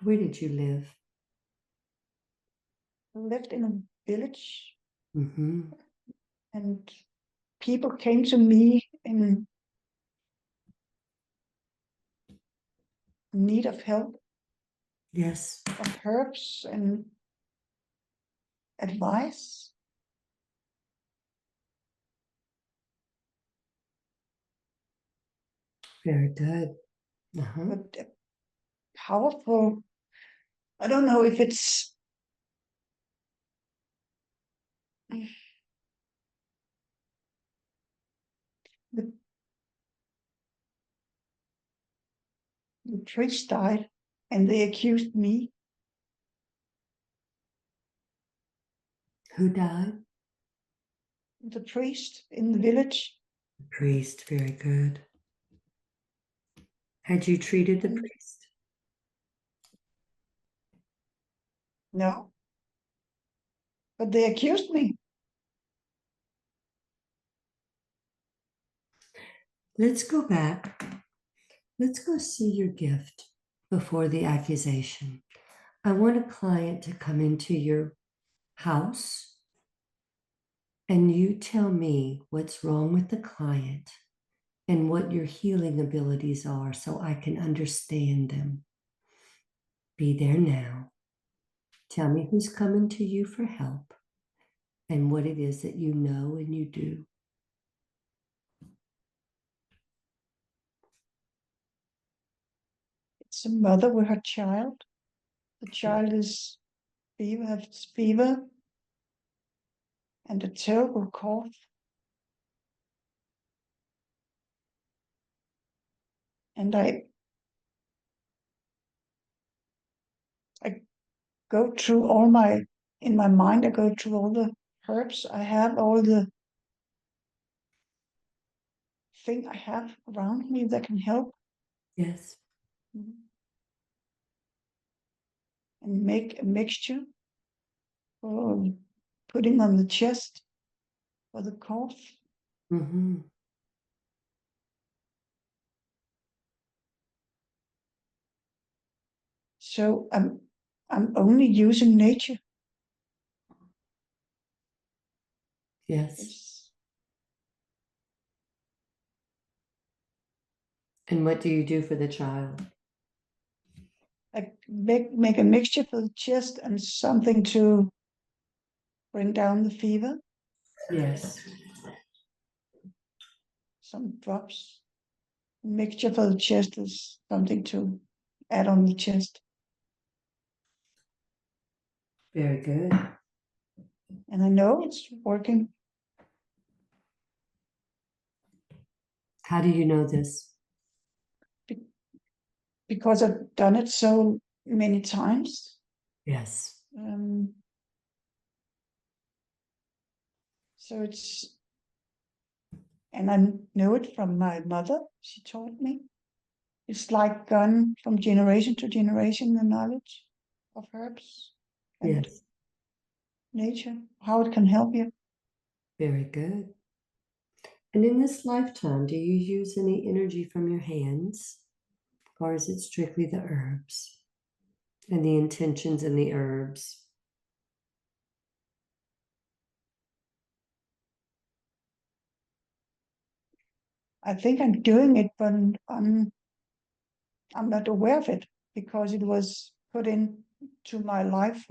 Speaker 1: Where did you live?
Speaker 2: I lived in a village,
Speaker 1: Mm-hmm.
Speaker 2: and people came to me in need of help,
Speaker 1: Yes.
Speaker 2: of herbs and advice.
Speaker 1: Very good. Uh-huh.
Speaker 2: But powerful, I don't know if it's the, the priest died and they accused me.
Speaker 1: Who died?
Speaker 2: The priest in the village.
Speaker 1: The priest. Very good. Had you treated the
Speaker 2: And
Speaker 1: priest?
Speaker 2: no, but they accused me.
Speaker 1: Let's go back. Let's go see your gift before the accusation. I want a client to come into your house and you tell me what's wrong with the client and what your healing abilities are so I can understand them. Be there now. Tell me who's coming to you for help and what it is that you know and you do.
Speaker 2: It's a mother with her child. The child has fever and a terrible cough. And I go through in my mind, I go through all the herbs I have, all the thing I have around me that can help.
Speaker 1: Yes.
Speaker 2: And make a mixture for putting on the chest for the cough.
Speaker 1: Mm-hmm.
Speaker 2: So I'm only using nature.
Speaker 1: Yes.
Speaker 2: It's
Speaker 1: And what do you do for the child?
Speaker 2: I make a mixture for the chest and something to bring down the fever.
Speaker 1: Yes.
Speaker 2: Some drops. Mixture for the chest is something to add on the chest.
Speaker 1: Very good.
Speaker 2: And I know it's working
Speaker 1: How do you know this?
Speaker 2: because I've done it so many times.
Speaker 1: Yes.
Speaker 2: Um, so it's, and I know it from my mother. She taught me. It's like gone from generation to generation, the knowledge of herbs and
Speaker 1: Yes.
Speaker 2: nature, how it can help you.
Speaker 1: Very good. And in this lifetime, do you use any energy from your hands, or is it strictly the herbs and the intentions in the herbs?
Speaker 2: I think I'm doing it, but I'm not aware of it because it was put in to my life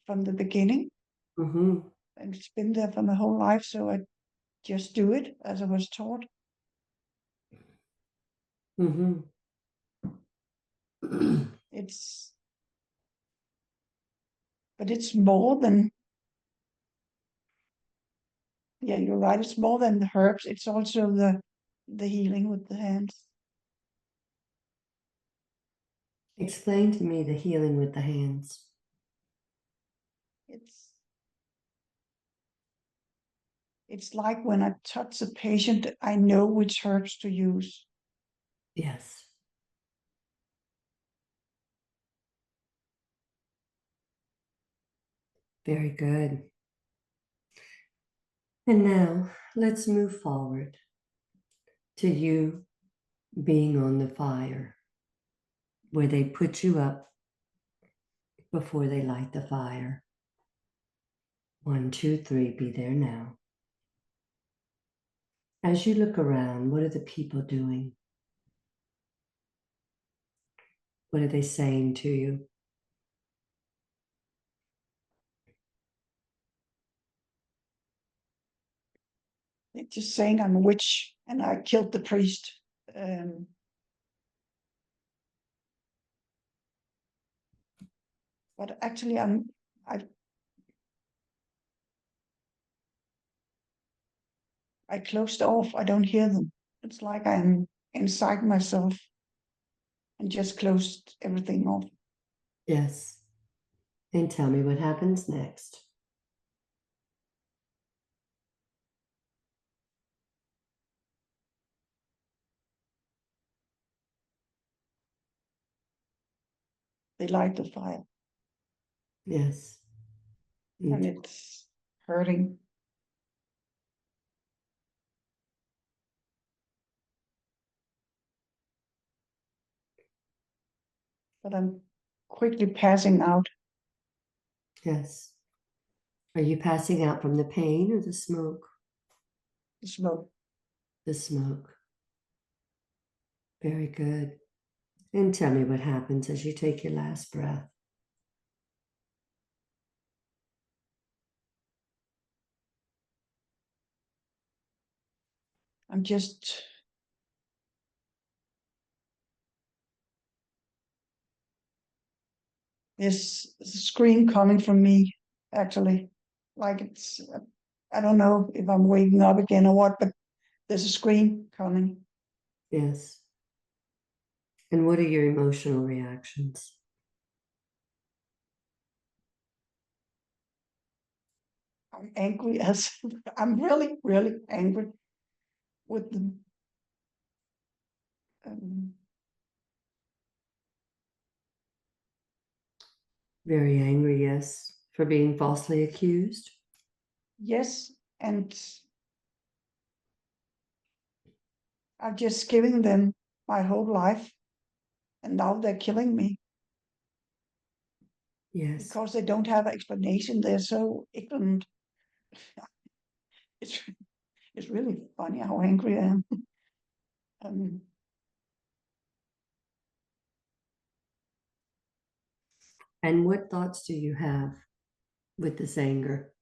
Speaker 2: from the beginning,
Speaker 1: Mm-hmm.
Speaker 2: and it's been there for my whole life. So I just do it as I was taught.
Speaker 1: Mm-hmm.
Speaker 2: It's but it's more than, yeah, you're right. It's more than the herbs. It's also the healing with the hands.
Speaker 1: Explain to me the healing with the hands.
Speaker 2: It's like when I touch a patient, I know which herbs to use.
Speaker 1: Yes. Very good. And now let's move forward to you being on the fire where they put you up before they light the fire. 1, 2, 3, be there now. As you look around, what are the people doing? What are they saying to you?
Speaker 2: They're just saying I'm a witch and I killed the priest. Um, but actually, I I closed off. I don't hear them. It's like I'm inside myself and just closed everything off.
Speaker 1: Yes. And tell me what happens next.
Speaker 2: They light the fire
Speaker 1: Yes.
Speaker 2: and
Speaker 1: And
Speaker 2: it's hurting. But I'm quickly passing out.
Speaker 1: yes. Are you passing out from the pain or the smoke?
Speaker 2: The smoke.
Speaker 1: The smoke. Very good. And tell me what happens as you take your last breath.
Speaker 2: I'm just this scream coming from me, actually. Like it's, I don't know if I'm waking up again or what, but there's a scream coming.
Speaker 1: Yes. And what are your emotional reactions?
Speaker 2: I'm angry as I'm really, really angry with them. Um,
Speaker 1: Very angry, yes, for being falsely accused.
Speaker 2: yes, and I've just given them my whole life, and now they're killing me
Speaker 1: Yes.
Speaker 2: because they don't have an explanation. They're so ignorant. It's it's really funny how angry I am. Um,
Speaker 1: And what thoughts do you have with this anger?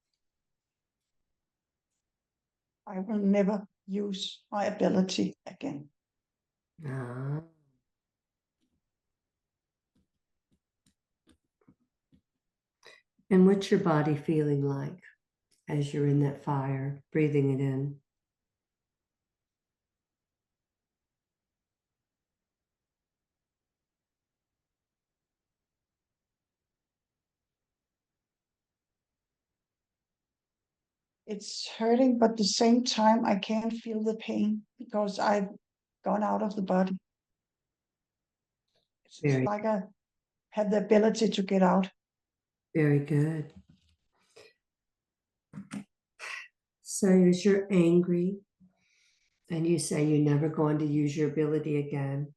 Speaker 2: I will never use my ability again.
Speaker 1: Ah. And what's your body feeling like as you're in that fire, breathing it in?
Speaker 2: It's hurting, but at the same time, I can't feel the pain because I've gone out of the body. It's
Speaker 1: Very,
Speaker 2: like I have the ability to get out.
Speaker 1: very good. So as you're angry and you say you're never going to use your ability again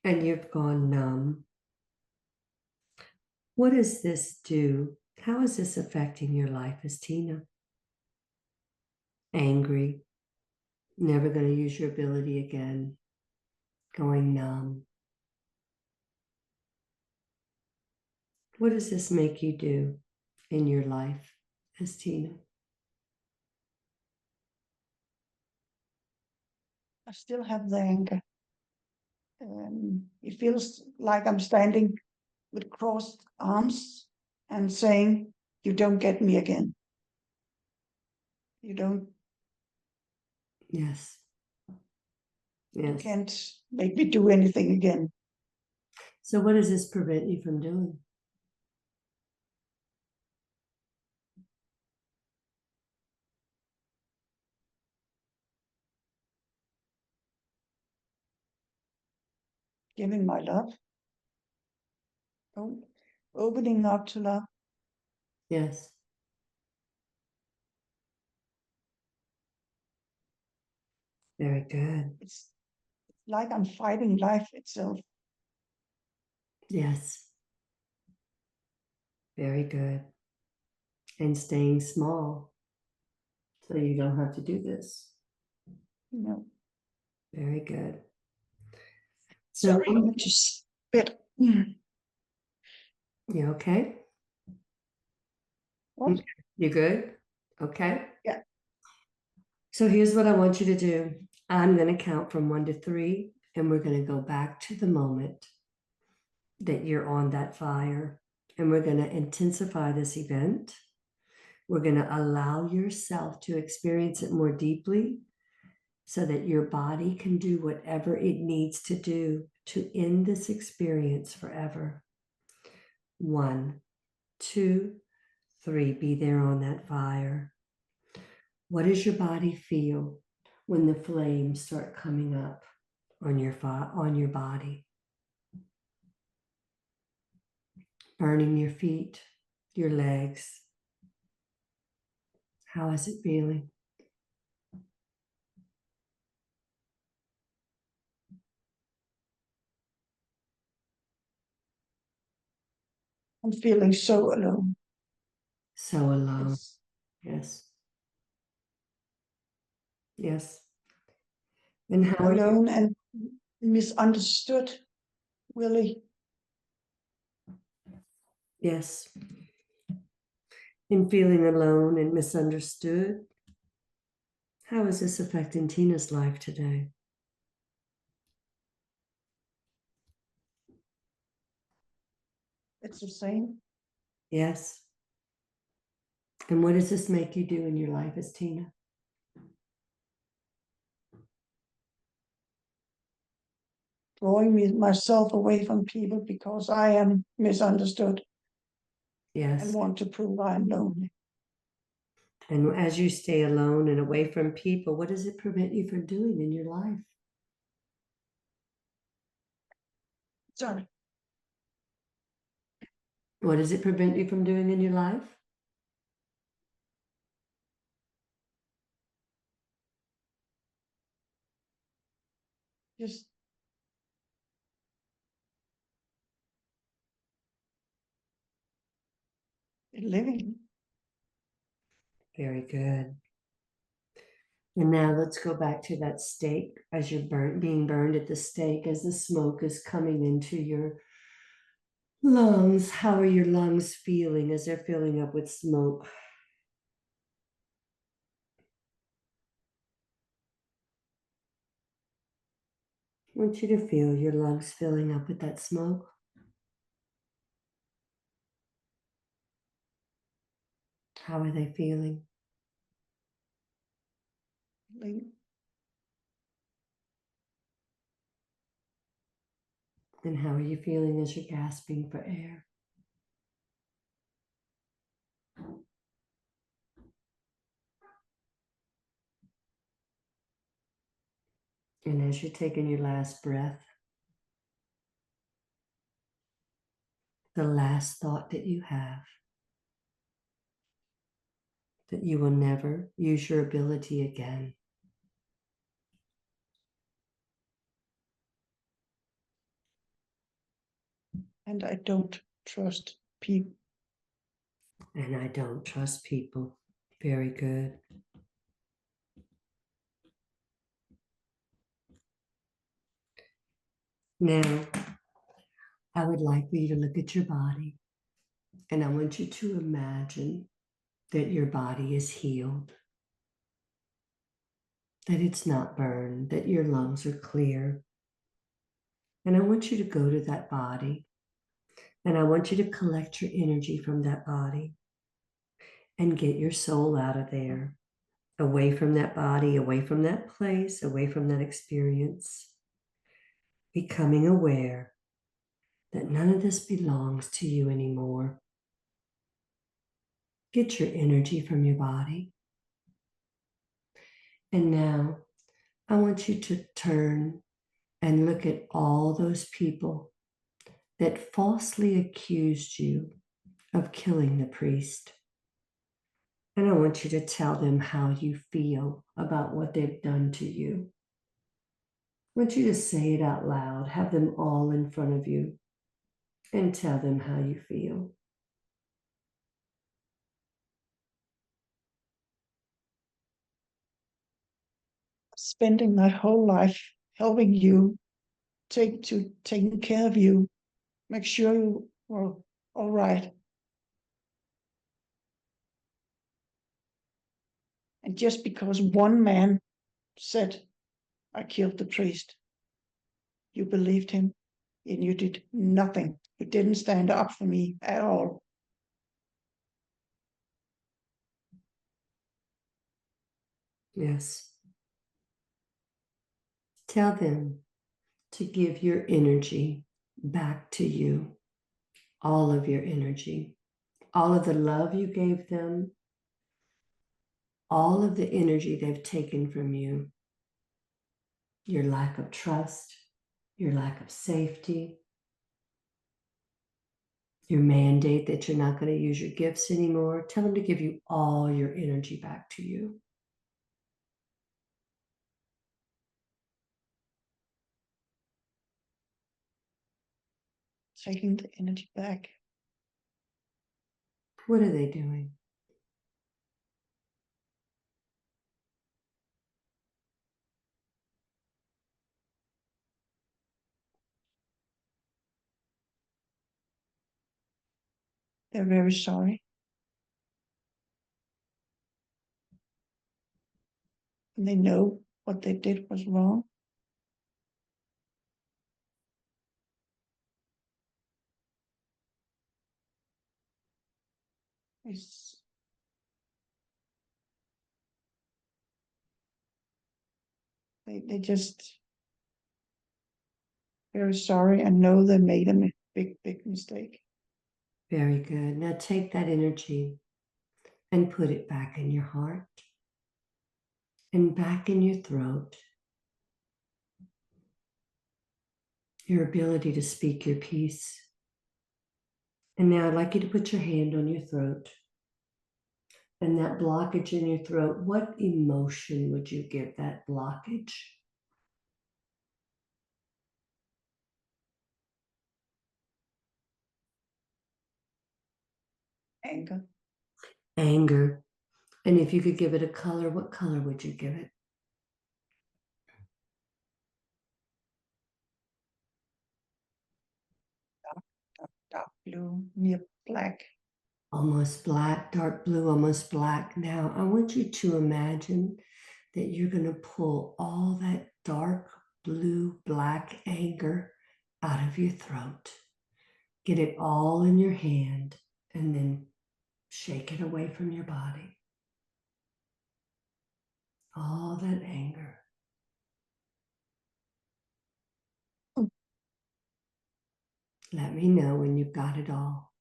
Speaker 1: and you've gone numb, what does this do? How is this affecting your life as Tina? Angry, never going to use your ability again, going numb. What does this make you do in your life as Tina?
Speaker 2: I still have the anger. It feels like I'm standing with crossed arms and saying, "You don't get me again. You don't.
Speaker 1: Yes,
Speaker 2: You
Speaker 1: yes.
Speaker 2: can't make me do anything again."
Speaker 1: So what does this prevent you from doing?
Speaker 2: giving my love, opening up to love.
Speaker 1: Yes. Very good.
Speaker 2: It's like I'm fighting life itself.
Speaker 1: Yes. Very good. And staying small so you don't have to do this.
Speaker 2: You know.
Speaker 1: Very good. So,
Speaker 2: Sorry, I have to spit.
Speaker 1: you okay?
Speaker 2: What?
Speaker 1: You good? Okay.
Speaker 2: Yeah.
Speaker 1: So here's what I want you to do. I'm going to count from 1 to 3, and we're going to go back to the moment that you're on that fire. And we're going to intensify this event. We're going to allow yourself to experience it more deeply so that your body can do whatever it needs to do to end this experience forever. 1, 2, 3. Be there on that fire. What does your body feel when the flames start coming up on your body? Burning your feet, your legs. How is it feeling?
Speaker 2: I'm feeling so alone.
Speaker 1: So alone.
Speaker 2: It's
Speaker 1: Yes. Yes. And how are you?
Speaker 2: alone and misunderstood, really.
Speaker 1: Yes. In feeling alone and misunderstood. How is this affecting Tina's life today?
Speaker 2: It's the same.
Speaker 1: Yes. And what does this make you do in your life as Tina?
Speaker 2: Drawing myself away from people because I am misunderstood and
Speaker 1: Yes.
Speaker 2: want to prove I'm lonely.
Speaker 1: And as you stay alone and away from people, what does it prevent you from doing in your life?
Speaker 2: Sorry.
Speaker 1: What does it prevent you from doing in your life?
Speaker 2: Just living.
Speaker 1: Very good. And now let's go back to that stake as you're being burned at the stake, as the smoke is coming into your lungs. How are your lungs feeling as they're filling up with smoke? I want you to feel your lungs filling up with that smoke. How are they feeling?
Speaker 2: Living.
Speaker 1: And how are you feeling as you're gasping for air? And as you're taking your last breath, the last thought that you have, that you will never use your ability again.
Speaker 2: And I don't trust people.
Speaker 1: And I don't trust people. Very good. Now, I would like for you to look at your body, and I want you to imagine that your body is healed, that it's not burned, that your lungs are clear. And I want you to go to that body, and I want you to collect your energy from that body and get your soul out of there, away from that body, away from that place, away from that experience, becoming aware that none of this belongs to you anymore. Get your energy from your body. And now I want you to turn and look at all those people that falsely accused you of killing the priest. And I want you to tell them how you feel about what they've done to you. I want you to say it out loud, have them all in front of you, and tell them how you feel.
Speaker 2: Spending my whole life helping you, taking care of you, make sure you were all right. And just because one man said, I killed the priest, you believed him and you did nothing. You didn't stand up for me at all.
Speaker 1: Yes. Tell them to give your energy back to you, all of your energy, all of the love you gave them, all of the energy they've taken from you, your lack of trust, your lack of safety, your mandate that you're not going to use your gifts anymore. Tell them to give you all your energy back to you.
Speaker 2: Taking the energy back.
Speaker 1: What are they doing?
Speaker 2: They're very sorry. And they know what they did was wrong. It's, they just very sorry and know they made a big mistake.
Speaker 1: Very good. Now take that energy and put it back in your heart and back in your throat. Your ability to speak your piece. And now I'd like you to put your hand on your throat. And that blockage in your throat, what emotion would you give that blockage?
Speaker 2: Anger.
Speaker 1: Anger. And if you could give it a color, what color would you give it?
Speaker 2: Dark blue, near black.
Speaker 1: Almost black, dark blue, almost black. Now, I want you to imagine that you're going to pull all that dark blue, black anger out of your throat. Get it all in your hand and then shake it away from your body. All that anger. Let me know when you've got it all.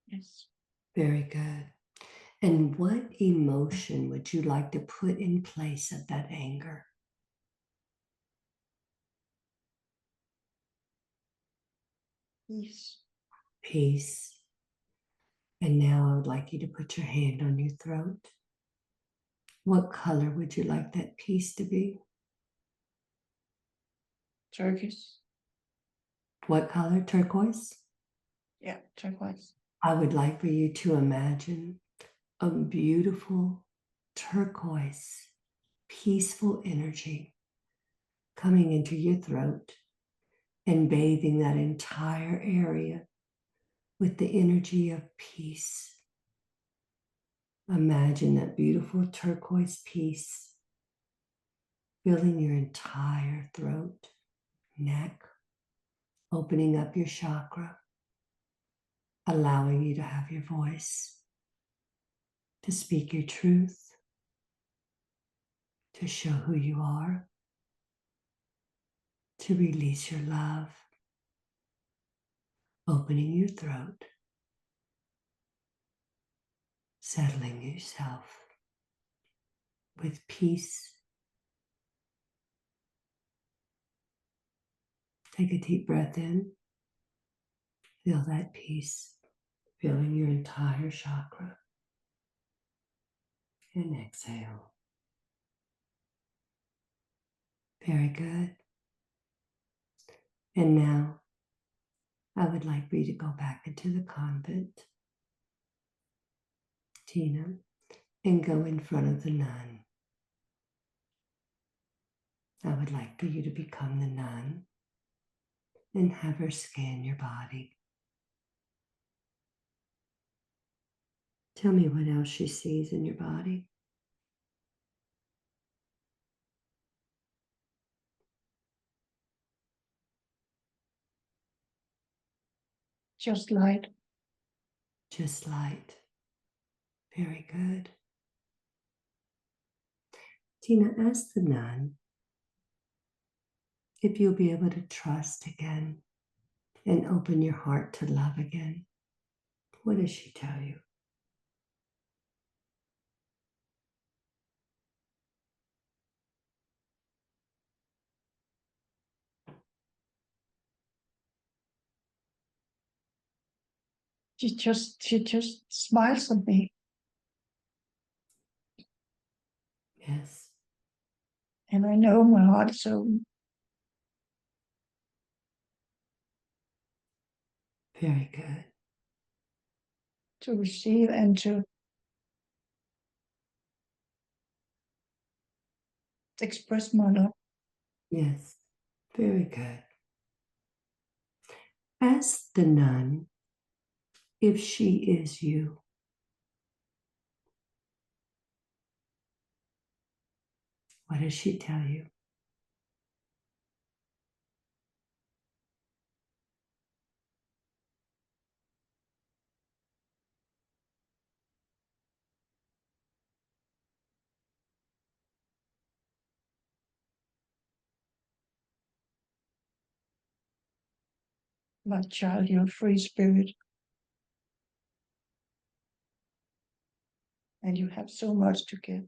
Speaker 2: Yes.
Speaker 1: Very good. And what emotion would you like to put in place of that anger?
Speaker 2: Peace.
Speaker 1: Peace. And now I would like you to put your hand on your throat. What color would you like that peace to be?
Speaker 2: Turquoise.
Speaker 1: What color? Turquoise?
Speaker 2: Yeah, turquoise.
Speaker 1: I would like for you to imagine a beautiful turquoise, peaceful energy coming into your throat and bathing that entire area with the energy of peace. Imagine that beautiful turquoise peace filling your entire throat, neck, opening up your chakra, allowing you to have your voice, to speak your truth, to show who you are, to release your love, opening your throat, settling yourself with peace. Take a deep breath in, feel that peace, filling your entire chakra, and exhale. Very good. And now I would like for you to go back into the convent, Tina, and go in front of the nun. I would like for you to become the nun and have her scan your body. Tell me what else she sees in your body.
Speaker 2: Just light.
Speaker 1: Just light. Very good. Tina, ask the nun if you'll be able to trust again and open your heart to love again. What does she tell you?
Speaker 2: She just smiles at me,
Speaker 1: Yes.
Speaker 2: and I know my heart is open.
Speaker 1: Very good.
Speaker 2: To receive and to express my love.
Speaker 1: Yes. Very good. Ask the nun if she is you. What does she tell you?
Speaker 2: My child, you're a free spirit, and you have so much to give.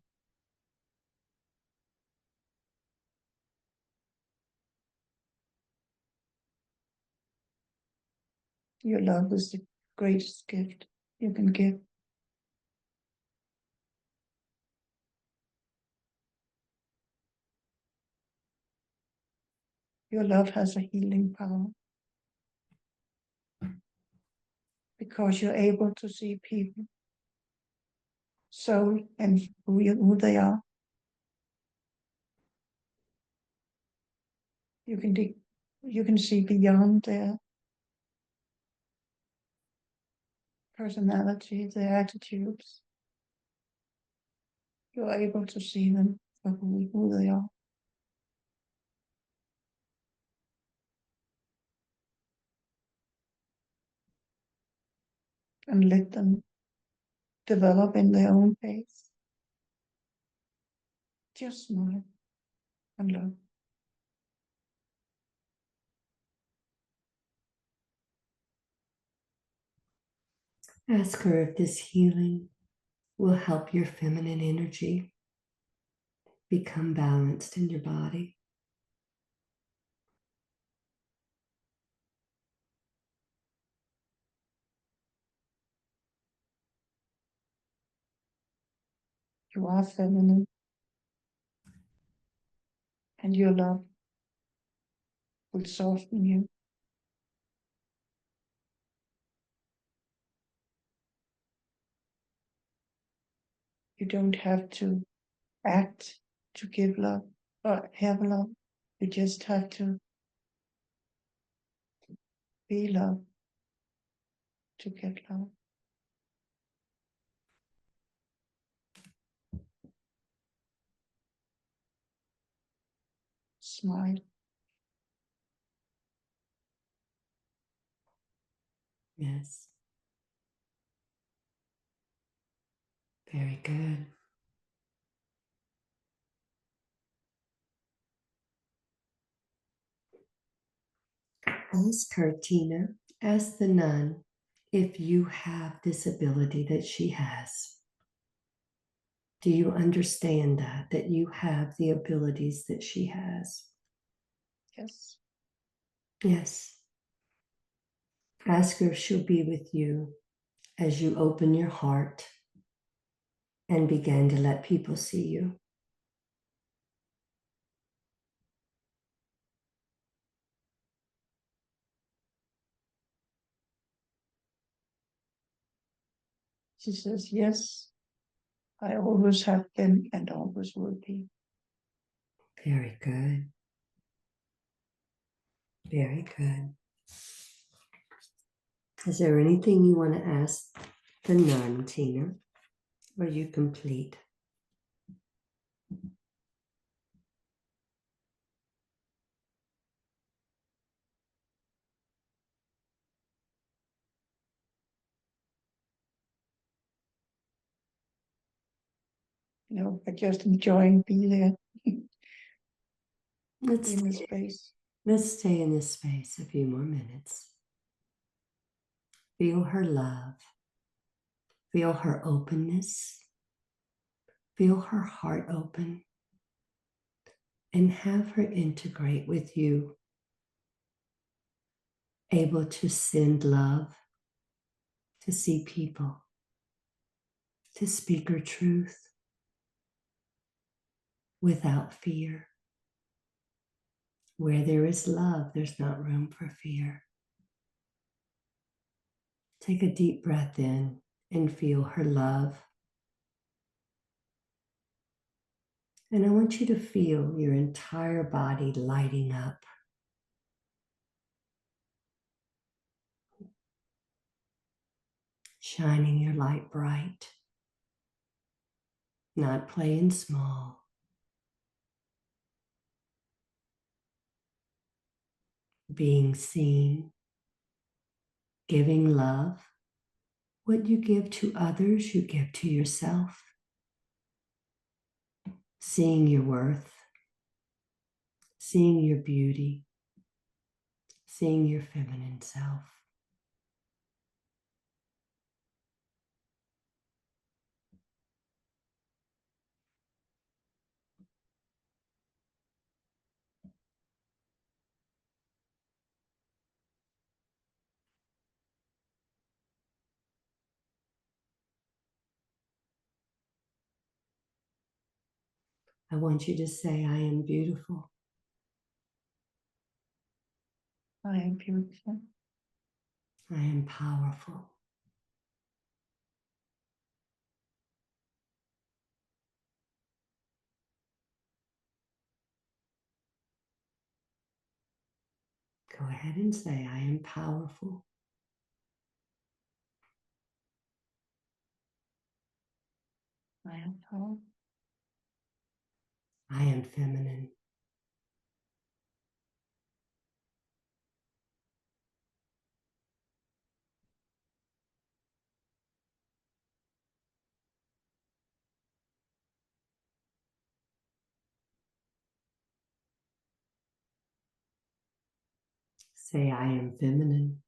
Speaker 2: Your love is the greatest gift you can give. Your love has a healing power because you're able to see people, soul, and who they are. You can you can see beyond their personality, their attitudes. You're able to see them for who they are. And let them develop in their own pace. Just smile and love.
Speaker 1: Ask her if this healing will help your feminine energy become balanced in your body.
Speaker 2: You are feminine, and your love will soften you. You don't have to act to give love or have love. You just have to be love to get love. Smile.
Speaker 1: Yes. Very good. Ask her, Tina. Ask the nun if you have this ability that she has. Do you understand that you have the abilities that she has?
Speaker 2: Yes.
Speaker 1: Yes. Ask her if she'll be with you as you open your heart and begin to let people see you.
Speaker 2: She says, yes, I always have been and always will be.
Speaker 1: Very good. Very good. Is there anything you want to ask the nun, Tina? Or are you complete?
Speaker 2: No, I just enjoying being there
Speaker 1: Let's
Speaker 2: in the space.
Speaker 1: let's stay in this space a few more minutes. Feel her love. Feel her openness. Feel her heart open. And have her integrate with you, able to send love, to see people, to speak her truth without fear. Where there is love, there's not room for fear. Take a deep breath in and feel her love. And I want you to feel your entire body lighting up. Shining your light bright, not playing small. Being seen, giving love. What you give to others, you give to yourself. Seeing your worth, seeing your beauty, seeing your feminine self. I want you to say, I am beautiful.
Speaker 2: I am beautiful.
Speaker 1: I am powerful. Go ahead and say, I am powerful.
Speaker 2: I am powerful.
Speaker 1: I am feminine. Say, I am feminine.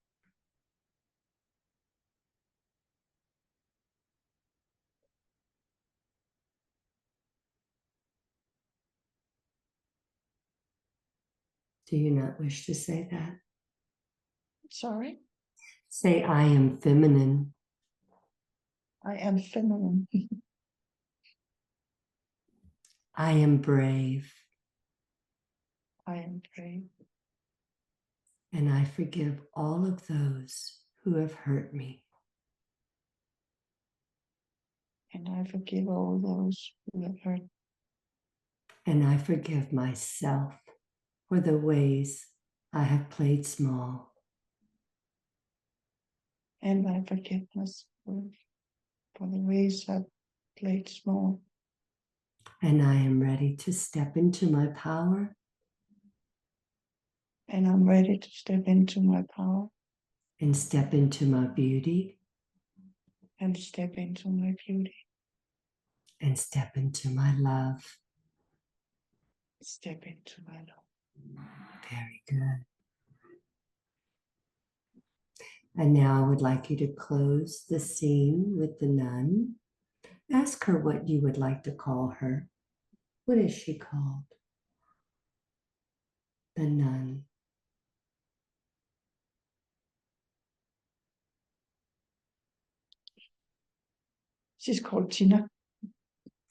Speaker 1: Do you not wish to say that?
Speaker 2: Sorry?
Speaker 1: Say, I am feminine.
Speaker 2: I am feminine.
Speaker 1: I am brave.
Speaker 2: I am brave.
Speaker 1: And I forgive all of those who have hurt me.
Speaker 2: And I forgive all those who have hurt.
Speaker 1: And I forgive myself for the ways I have played small.
Speaker 2: And I forgive myself for the ways I've played small.
Speaker 1: And I am ready to step into my power
Speaker 2: And I'm ready to step into my power
Speaker 1: and step into my beauty
Speaker 2: and step into my beauty.
Speaker 1: and step into my love.
Speaker 2: Step into my love.
Speaker 1: Very good. And now I would like you to close the scene with the nun. Ask her what you would like to call her. What is she called? The nun.
Speaker 2: She's called Tina.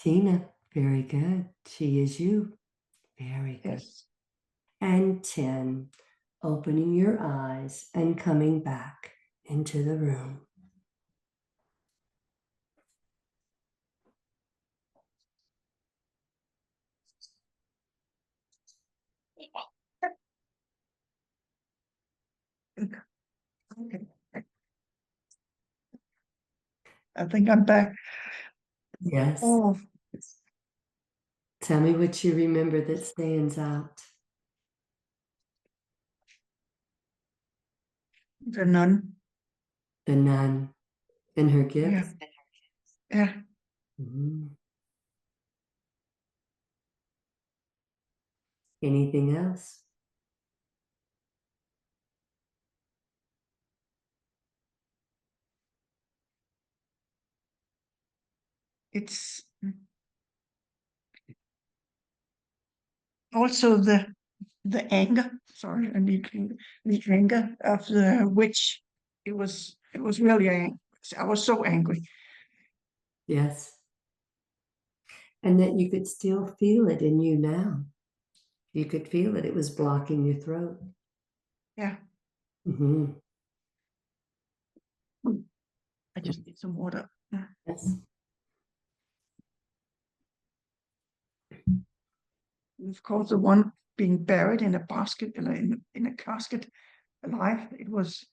Speaker 1: Tina. Very good. She is you. Very good.
Speaker 2: Yes.
Speaker 1: And 10, opening your eyes and coming back into the room.
Speaker 2: Okay. I think I'm back.
Speaker 1: Yes.
Speaker 2: Oh,
Speaker 1: Tell me what you remember that stands out.
Speaker 2: the nun.
Speaker 1: The nun and her
Speaker 2: Yeah.
Speaker 1: gifts.
Speaker 2: Yeah.
Speaker 1: Mhm. Anything else?
Speaker 2: It's also the anger. Sorry, I need the anger of the witch. It was really I was so angry.
Speaker 1: Yes. And that you could still feel it in you now. You could feel it. It was blocking your throat.
Speaker 2: Yeah.
Speaker 1: Mm-hmm.
Speaker 2: I just need some water.
Speaker 1: Yes.
Speaker 2: Of course, the one being buried in a basket in a casket alive. I was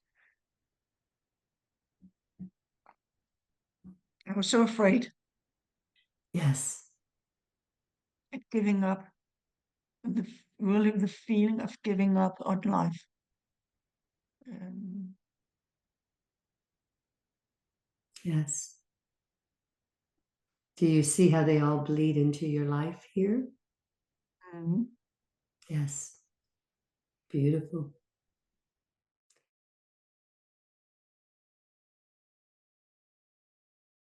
Speaker 2: so afraid
Speaker 1: Yes.
Speaker 2: at giving up. Really the feeling of giving up on life. Um,
Speaker 1: Yes. Do you see how they all bleed into your life here?
Speaker 2: mhm.
Speaker 1: Yes. Beautiful.